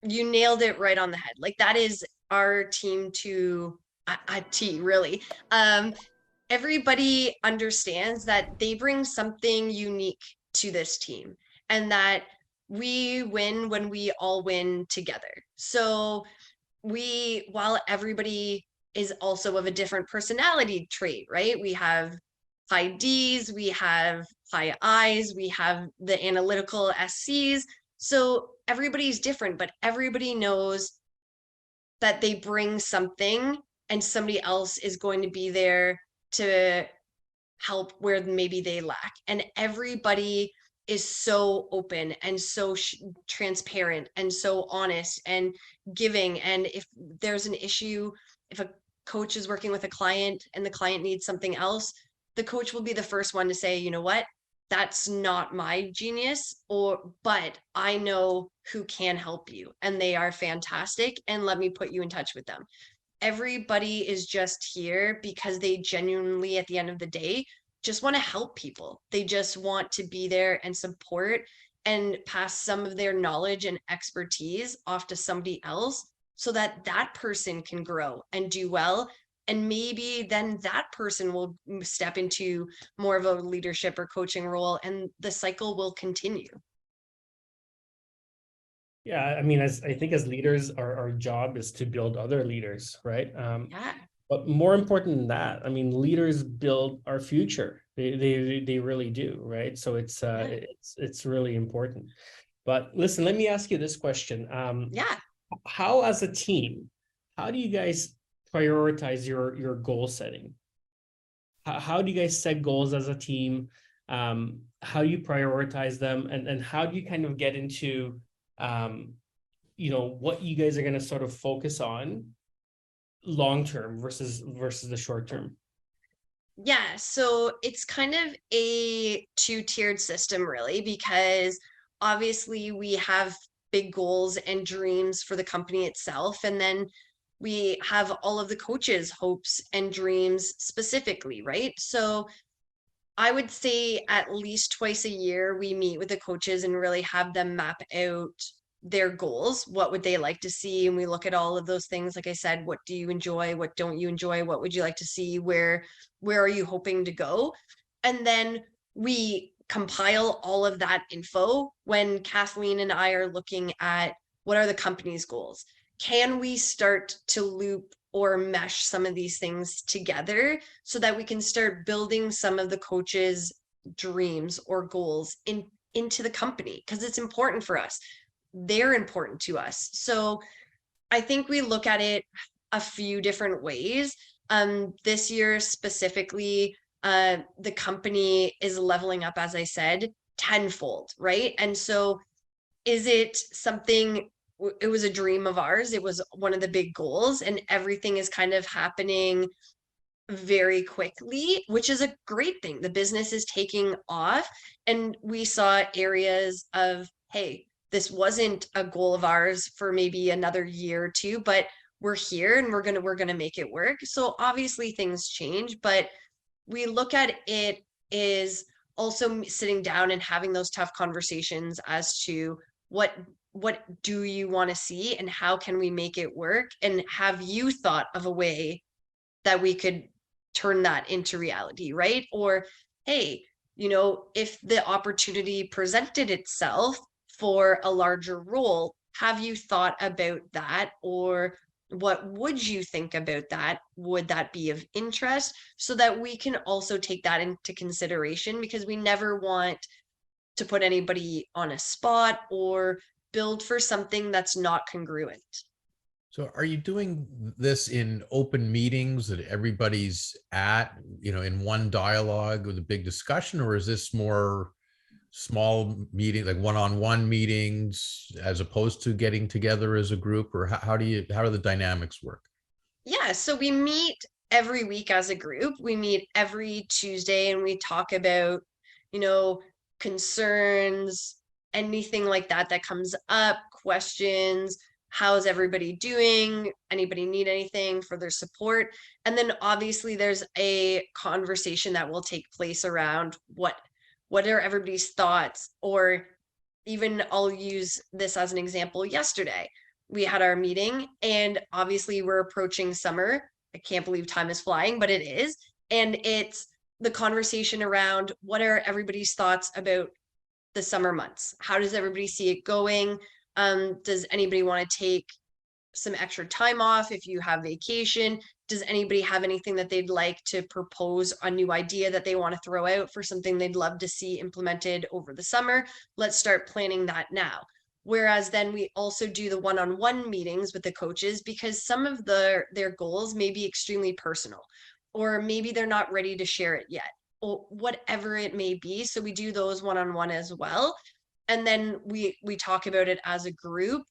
you nailed it right on the head. Like that is our team to a T, really. Everybody understands that they bring something unique to this team, and that we win when we all win together. So while everybody is also of a different personality trait, right? We have high Ds, we have high Is, we have the analytical SCs. So everybody's different, but everybody knows that they bring something and somebody else is going to be there to help where maybe they lack. And everybody is so open and so transparent and so honest and giving. And if there's an issue, if a coach is working with a client and the client needs something else, the coach will be the first one to say, you know what, that's not my genius, but I know who can help you and they are fantastic, and let me put you in touch with them. Everybody is just here because they genuinely, at the end of the day, just want to help people. They just want to be there and support and pass some of their knowledge and expertise off to somebody else so that that person can grow and do well. And maybe then that person will step into more of a leadership or coaching role, and the cycle will continue. Yeah, I mean, I think as leaders, our job is to build other leaders, right? Yeah. But more important than that, I mean, leaders build our future. They really do, right? So it's really important. But listen, let me ask you this question. Yeah. How, as a team, how do you guys prioritize your goal setting? How do you guys set goals as a team? How do you prioritize them, and how do you kind of get into what you guys are going to sort of focus on long term versus the short term? Yeah, so it's kind of a two-tiered system, really, because obviously we have big goals and dreams for the company itself, and then we have all of the coaches' hopes and dreams specifically, right? So I would say at least twice a year we meet with the coaches and really have them map out their goals. What would they like to see? And we look at all of those things. Like I said, what do you enjoy? What don't you enjoy? What would you like to see? Where are you hoping to go? And then we compile all of that info when Kathleen and I are looking at what are the company's goals. Can we start to loop or mesh some of these things together so that we can start building some of the coaches' dreams or goals into the company? Because it's important for us. They're important to us. So I think we look at it a few different ways. This year specifically, the company is leveling up, as I said, tenfold, right? And so is it something, it was a dream of ours, it was one of the big goals, and everything is kind of happening very quickly, which is a great thing. The business is taking off, and we saw areas of, hey, this wasn't a goal of ours for maybe another year or two, but we're here and we're gonna make it work. So obviously things change, but we look at it is also sitting down and having those tough conversations as to what do you want to see and how can we make it work, and have you thought of a way that we could turn that into reality, right? Or hey, if the opportunity presented itself for a larger role, have you thought about that? Or what would you think about that? Would that be of interest? So that we can also take that into consideration, because we never want to put anybody on a spot or build for something that's not congruent. So are you doing this in open meetings that everybody's at, in one dialogue with a big discussion, or is this more small meeting, like one-on-one meetings, as opposed to getting together as a group? Or how do the dynamics work? Yeah, so we meet every week as a group. We meet every Tuesday and we talk about, concerns, anything like that comes up, questions. How's everybody doing? Anybody need anything for their support? And then obviously there's a conversation that will take place around what are everybody's thoughts, or even I'll use this as an example. Yesterday, we had our meeting, and obviously we're approaching summer. I can't believe time is flying, but it is. And it's the conversation around what are everybody's thoughts about the summer months? How does everybody see it going? Does anybody want to take some extra time off if you have vacation? Does anybody have anything that they'd like to propose, a new idea that they want to throw out for something they'd love to see implemented over the summer? Let's start planning that now. Whereas then we also do the one-on-one meetings with the coaches, because some of their goals may be extremely personal, or maybe they're not ready to share it yet, or whatever it may be. So we do those one-on-one as well. And then we talk about it as a group.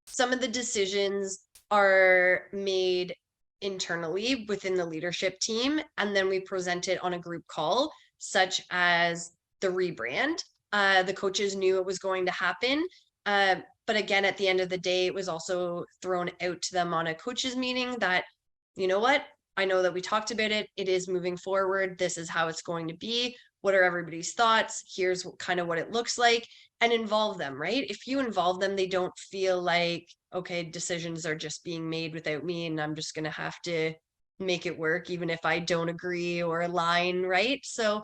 Some of the decisions are made internally within the leadership team, and then we present it on a group call, such as the rebrand. The coaches knew it was going to happen. But again, at the end of the day, it was also thrown out to them on a coaches meeting that, you know what, I know that we talked about it. It is moving forward. This is how it's going to be. What are everybody's thoughts? Here's kind of what it looks like, and involve them, right? If you involve them, they don't feel like, okay, decisions are just being made without me, and I'm just going to have to make it work, even if I don't agree or align, right? So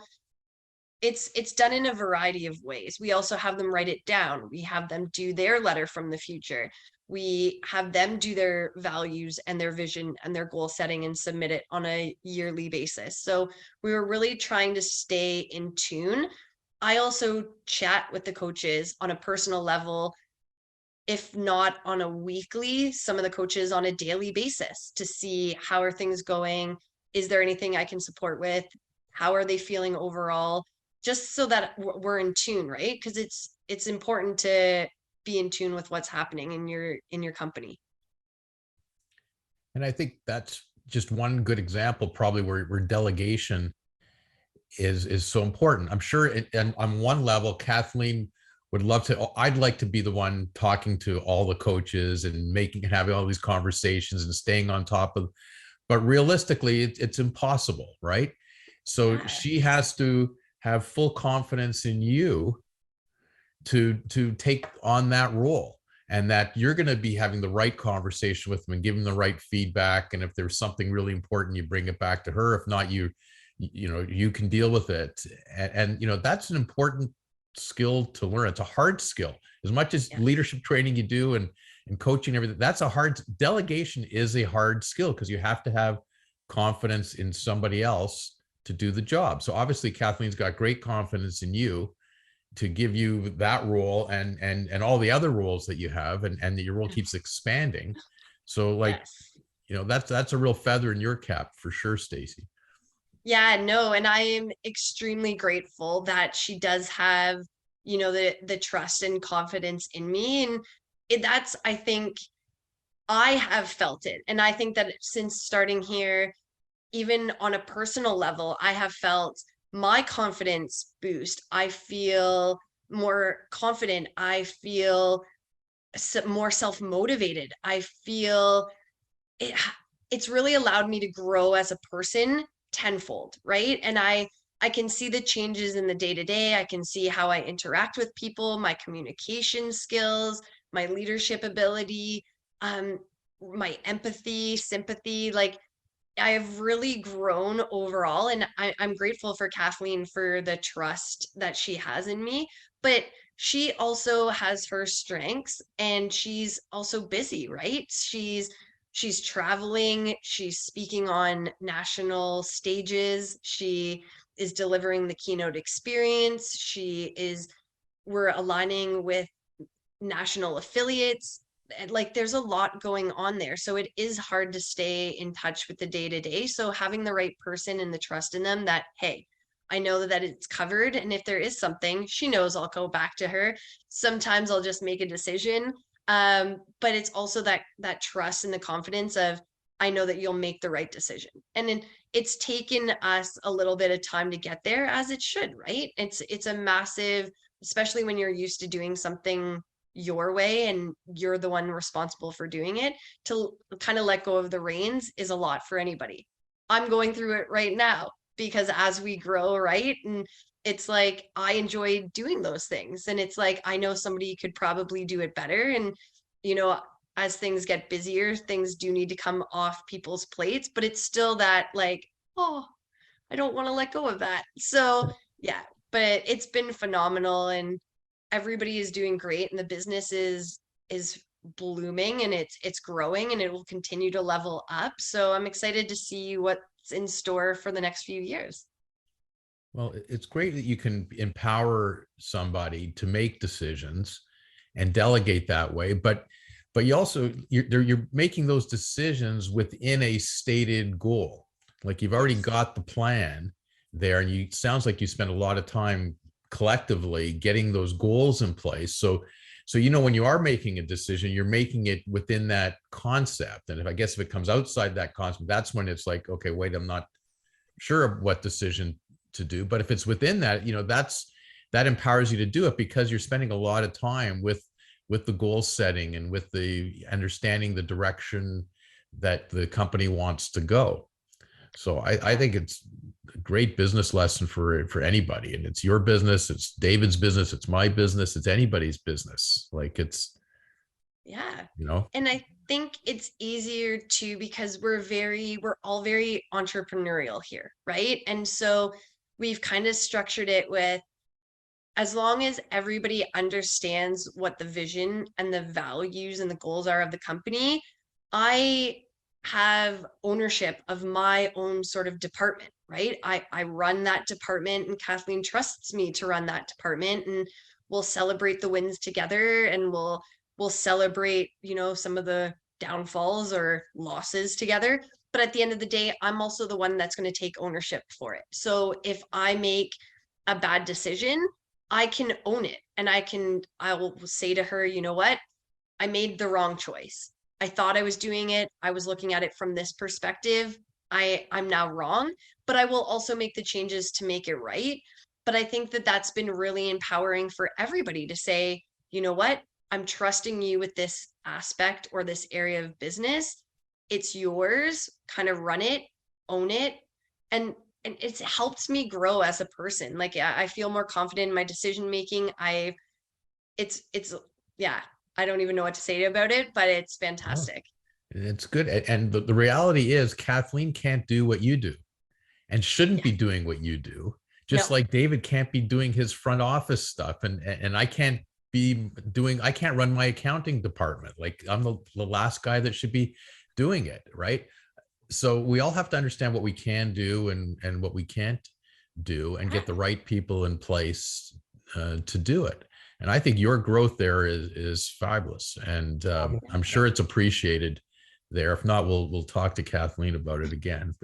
it's done in a variety of ways. We also have them write it down. We have them do their letter from the future. We have them do their values and their vision and their goal setting and submit it on a yearly basis. So we were really trying to stay in tune. I also chat with the coaches on a personal level, if not on a weekly, some of the coaches on a daily basis, to see how are things going. Is there anything I can support with? How are they feeling overall? Just so that we're in tune, right? Because it's important to be in tune with what's happening in your company. And I think that's just one good example, probably where delegation is so important. I'm sure and on one level, Kathleen would love to. I'd like to be the one talking to all the coaches and having all these conversations and staying on top of. But realistically, it's impossible, right? So Yeah. she has to have full confidence in you to take on that role, and that you're going to be having the right conversation with them and giving the right feedback. And if there's something really important, you bring it back to her. If not, you can deal with it. And that's an important skill to learn. It's a hard skill. As much as leadership training you do and coaching and everything, that's a hard. Delegation is a hard skill, because you have to have confidence in somebody else to do the job. So obviously Kathleen's got great confidence in you to give you that role and all the other roles that you have, and that your role keeps expanding. So that's a real feather in your cap for sure, Stacey. Yeah, no, and I am extremely grateful that she does have, the trust and confidence in me. And that's, I think, I have felt it. And I think that since starting here, even on a personal level, I have felt my confidence boost. I feel more confident. I feel more self-motivated. I feel it's really allowed me to grow as a person tenfold, right? And I can see the changes in the day-to-day. I can see how I interact with people, my communication skills, my leadership ability, my empathy, sympathy. Like, I have really grown overall, and I'm grateful for Kathleen for the trust that she has in me. But she also has her strengths, and she's also busy, right? She's traveling, she's speaking on national stages, she is delivering the keynote experience, we're aligning with national affiliates. And like, there's a lot going on there, so it is hard to stay in touch with the day-to-day. So having the right person and the trust in them, that, hey, I know that it's covered, and if there is something, she knows I'll go back to her. Sometimes I'll just make a decision, but it's also that trust and the confidence of, I know that you'll make the right decision. And then it's taken us a little bit of time to get there, as it should, right? It's a massive, especially when you're used to doing something your way and you're the one responsible for doing it, to kind of let go of the reins is a lot for anybody. I'm going through it right now, because as we grow, right? And it's like, I enjoy doing those things, and it's like, I know somebody could probably do it better. And as things get busier, things do need to come off people's plates, but it's still that, like, oh, I don't want to let go of that. So yeah, but it's been phenomenal. And everybody is doing great and the business is blooming and it's growing and it will continue to level up. So I'm excited to see what's in store for the next few years. Well, it's great that you can empower somebody to make decisions and delegate that way, but you also you're making those decisions within a stated goal. Like you've already got the plan there, and you sounds like you spend a lot of time collectively getting those goals in place. So when you are making a decision, you're making it within that concept. And if it comes outside that concept, that's when it's like, okay, wait, I'm not sure of what decision to do. But if it's within that, that empowers you to do it, because you're spending a lot of time with the goal setting and with the understanding the direction that the company wants to go. So I think it's a great business lesson for anybody. And it's your business, it's David's business, it's my business, it's anybody's business. Like Yeah. you know, And I think it's easier to, because we're all very entrepreneurial here, right? And so we've kind of structured it with, as long as everybody understands what the vision and the values and the goals are of the company, I have ownership of my own sort of department, right? I run that department and Kathleen trusts me to run that department, and we'll celebrate the wins together, and we'll celebrate, some of the downfalls or losses together. But at the end of the day, I'm also the one that's going to take ownership for it. So if I make a bad decision, I can own it, and I will say to her, you know what? I made the wrong choice. I thought I was doing it. I was looking at it from this perspective. I'm now wrong, but I will also make the changes to make it right. But I think that that's been really empowering for everybody to say, you know what? I'm trusting you with this aspect or this area of business. It's yours. Kind of run it, own it. And it's helped me grow as a person. Like I feel more confident in my decision making. It's yeah, I don't even know what to say about it, but it's fantastic. it's good. And the reality is Kathleen can't do what you do and shouldn't be doing what you do. Just No. like David can't be doing his front office stuff. And I can't run my accounting department. Like I'm the last guy that should be doing it. Right. So we all have to understand what we can do and what we can't do, and get the right people in place to do it. And I think your growth there is fabulous, and I'm sure it's appreciated there. If not, we'll talk to Kathleen about it again.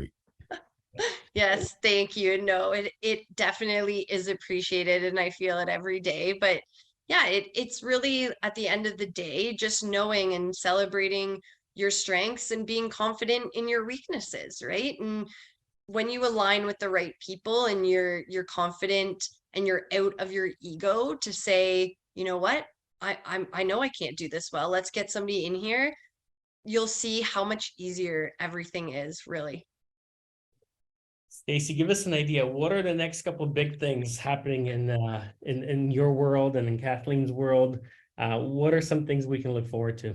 Yes, thank you. No, it definitely is appreciated, and I feel it every day. But yeah, it's really, at the end of the day, just knowing and celebrating your strengths and being confident in your weaknesses, right? And when you align with the right people and you're confident and you're out of your ego to say, you know what, I know I can't do this well. Let's get somebody in here. You'll see how much easier everything is, really. Stacey, give us an idea. What are the next couple of big things happening in your world and in Kathleen's world? What are some things we can look forward to?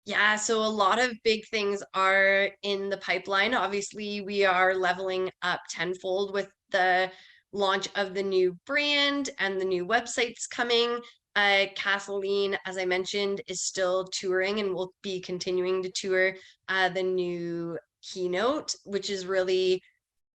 Yeah, so a lot of big things are in the pipeline. Obviously, we are leveling up tenfold with the launch of the new brand and the new websites coming. Kathleen, as I mentioned, is still touring and will be continuing to tour the new keynote, which is really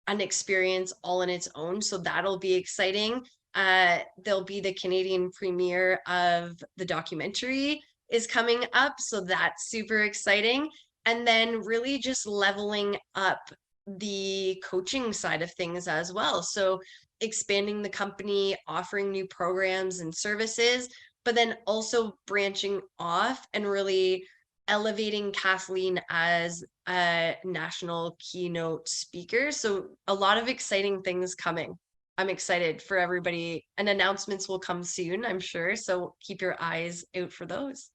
an experience all in its own. So that'll be exciting. There'll be the Canadian premiere of the documentary is coming up. So that's super exciting. And then really just leveling up the coaching side of things as well. So expanding the company, offering new programs and services, but then also branching off and really elevating Kathleen as a national keynote speaker. So a lot of exciting things coming. I'm excited for everybody, and announcements will come soon, I'm sure. So keep your eyes out for those.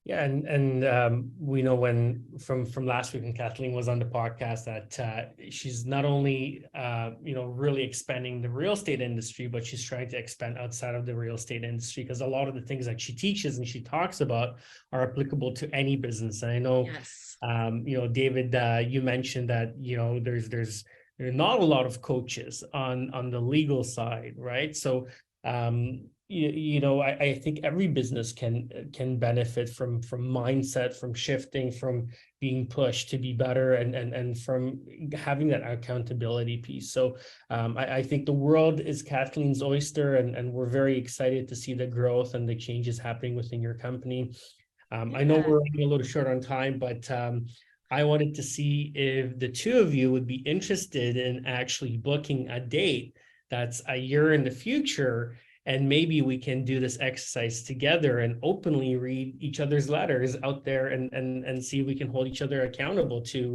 Yeah, and we know from last week when Kathleen was on the podcast that she's not only really expanding the real estate industry, but she's trying to expand outside of the real estate industry, because a lot of the things that she teaches and she talks about are applicable to any business. And I know, Yes. David, you mentioned that there's not a lot of coaches on the legal side, right? So I think every business can benefit from mindset, from shifting, from being pushed to be better, and from having that accountability piece. So I think the world is Kathleen's oyster, and we're very excited to see the growth and the changes happening within your company. I know we're running a little short on time, but I wanted to see if the two of you would be interested in actually booking a date that's a year in the future, and maybe we can do this exercise together and openly read each other's letters out there, and see if we can hold each other accountable to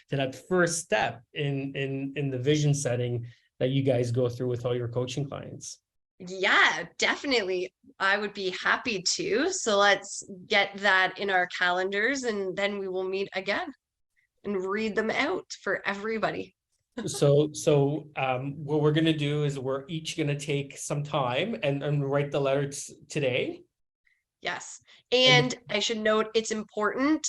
that first step in the vision setting that you guys go through with all your coaching clients. Yeah, definitely. I would be happy to. So let's get that in our calendars, and then we will meet again and read them out for everybody. So what we're gonna do is we're each gonna take some time and write the letter today. Yes. And I should note, it's important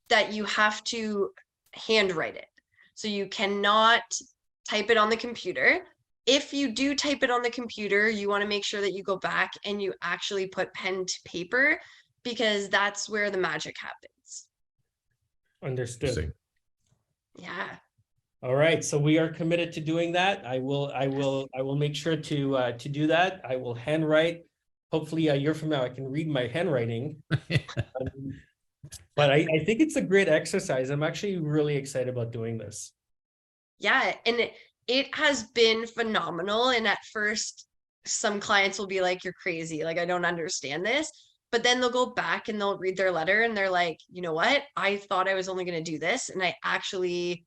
that you have to handwrite it. So you cannot type it on the computer. If you do type it on the computer, you want to make sure that you go back and you actually put pen to paper, because that's where the magic happens. Understood. Yeah. All right, so we are committed to doing that. I will make sure to do that. I will handwrite. Hopefully a year from now I can read my handwriting. But I think it's a great exercise. I'm actually really excited about doing this. Yeah, and it has been phenomenal. And at first, some clients will be like, "You're crazy. Like, I don't understand this." But then they'll go back and they'll read their letter and they're like, "You know what? I thought I was only going to do this, and I actually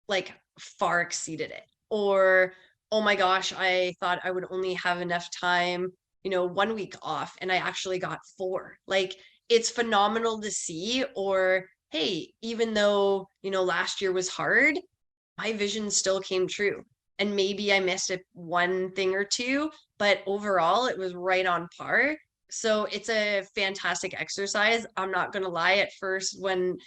like far exceeded it." Or, "Oh my gosh, I thought I would only have enough time, 1 week off, and I actually got 4." Like, it's phenomenal to see. Or, "Hey, even though, last year was hard, my vision still came true. And maybe I missed one thing or two, but overall it was right on par." So it's a fantastic exercise. I'm not going to lie. At first, when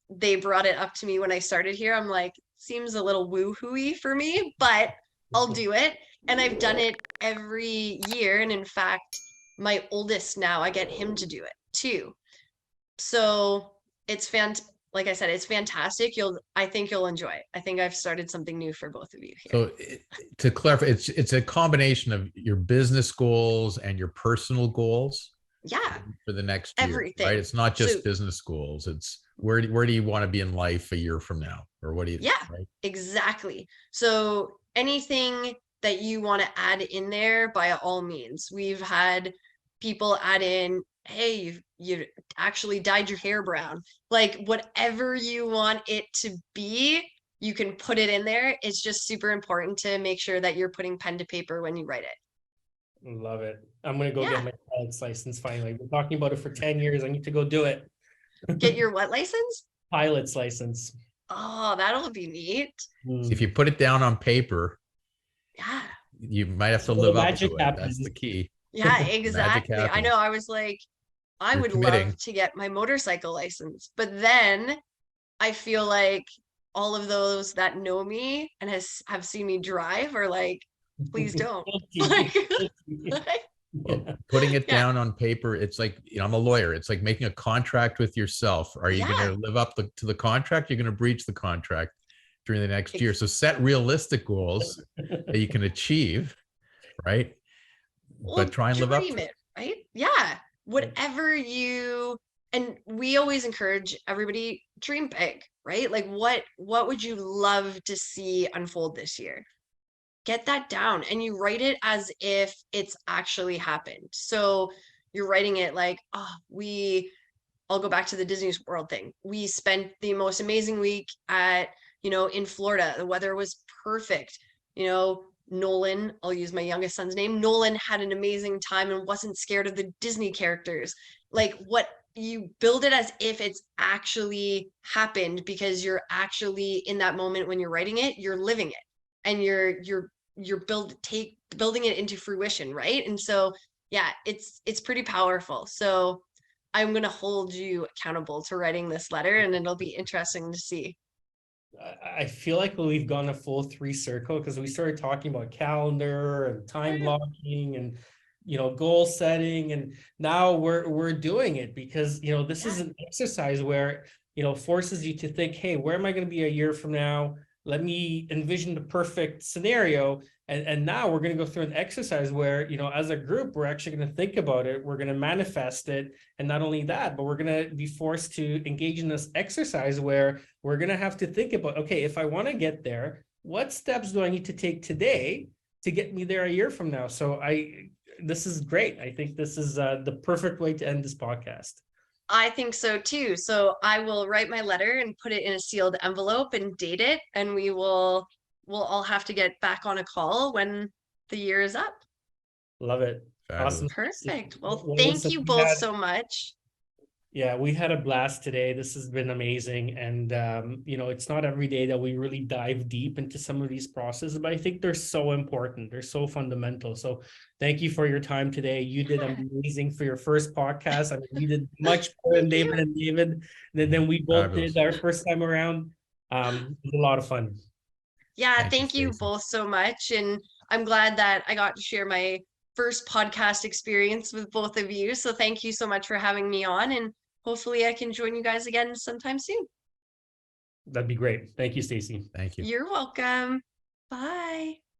they brought it up to me when I started here, I'm like, seems a little woo-hooey for me, but I'll do it. And I've done it every year. And in fact, my oldest now, I get him to do it too. So it's like I said, it's fantastic. I think you'll enjoy it. I think I've started something new for both of you here. So to clarify, it's a combination of your business goals and your personal goals. Yeah. For the next year, everything. right? It's not just business goals. It's where do you want to be in life a year from now, or what do you? Yeah, right? Exactly. So anything that you want to add in there, by all means. We've had people add in, "Hey, you actually dyed your hair brown." Like, whatever you want it to be, you can put it in there. It's just super important to make sure that you're putting pen to paper when you write it. Love it. I'm gonna go get my pilot's license finally. We're talking about it for 10 years. I need to go do it. Get your what license? Pilot's license. Oh, that'll be neat. If you put it down on paper, yeah, you might have to live up to it. Happens. That's the key. Yeah, exactly. I know. I was like, I would love to get my motorcycle license, but then I feel like all of those that know me and have seen me drive are like, "Please don't." Well, putting it down on paper, it's like, I'm a lawyer. It's like making a contract with yourself. Are you going to live up to the contract? You're going to breach the contract during the next year. So set realistic goals that you can achieve, right? Well, but try and live up to it, right? Yeah. Whatever and we always encourage everybody, dream big, right? Like, what would you love to see unfold this year? Get that down, and you write it as if it's actually happened. So you're writing it like, I'll go back to the Disney World thing. We spent the most amazing week in Florida. The weather was perfect. Nolan, I'll use my youngest son's name. Nolan had an amazing time and wasn't scared of the Disney characters. Like, what you build it as if it's actually happened, because you're actually in that moment when you're writing it, you're living it, and you're building it into fruition, right? And so, yeah, it's pretty powerful. So I'm going to hold you accountable to writing this letter, and it'll be interesting to see. I feel like we've gone a full three circle because we started talking about calendar and time blocking and goal setting, and now we're doing it because this is an exercise where forces you to think, hey, where am I going to be a year from now? Let me envision the perfect scenario. And now we're going to go through an exercise where, as a group, we're actually going to think about it. We're going to manifest it. And not only that, but we're going to be forced to engage in this exercise where we're going to have to think about, okay, if I want to get there, what steps do I need to take today to get me there a year from now? So this is great. I think this is the perfect way to end this podcast. I think so too. So I will write my letter and put it in a sealed envelope and date it, and we'll all have to get back on a call when the year is up. Love it. Fabulous. Awesome. Perfect. Well, Well, thank listen, you both so much. Yeah, we had a blast today. This has been amazing. And, it's not every day that we really dive deep into some of these processes, but I think they're so important. They're so fundamental. So thank you for your time today. You did amazing for your first podcast. I mean, you did much better than David and David than we both did our first time around. It was a lot of fun. Yeah, thank you Stacey. both so much. And I'm glad that I got to share my first podcast experience with both of you. So thank you so much for having me on, and hopefully I can join you guys again sometime soon. That'd be great. Thank you, Stacey. Thank you. You're welcome. Bye.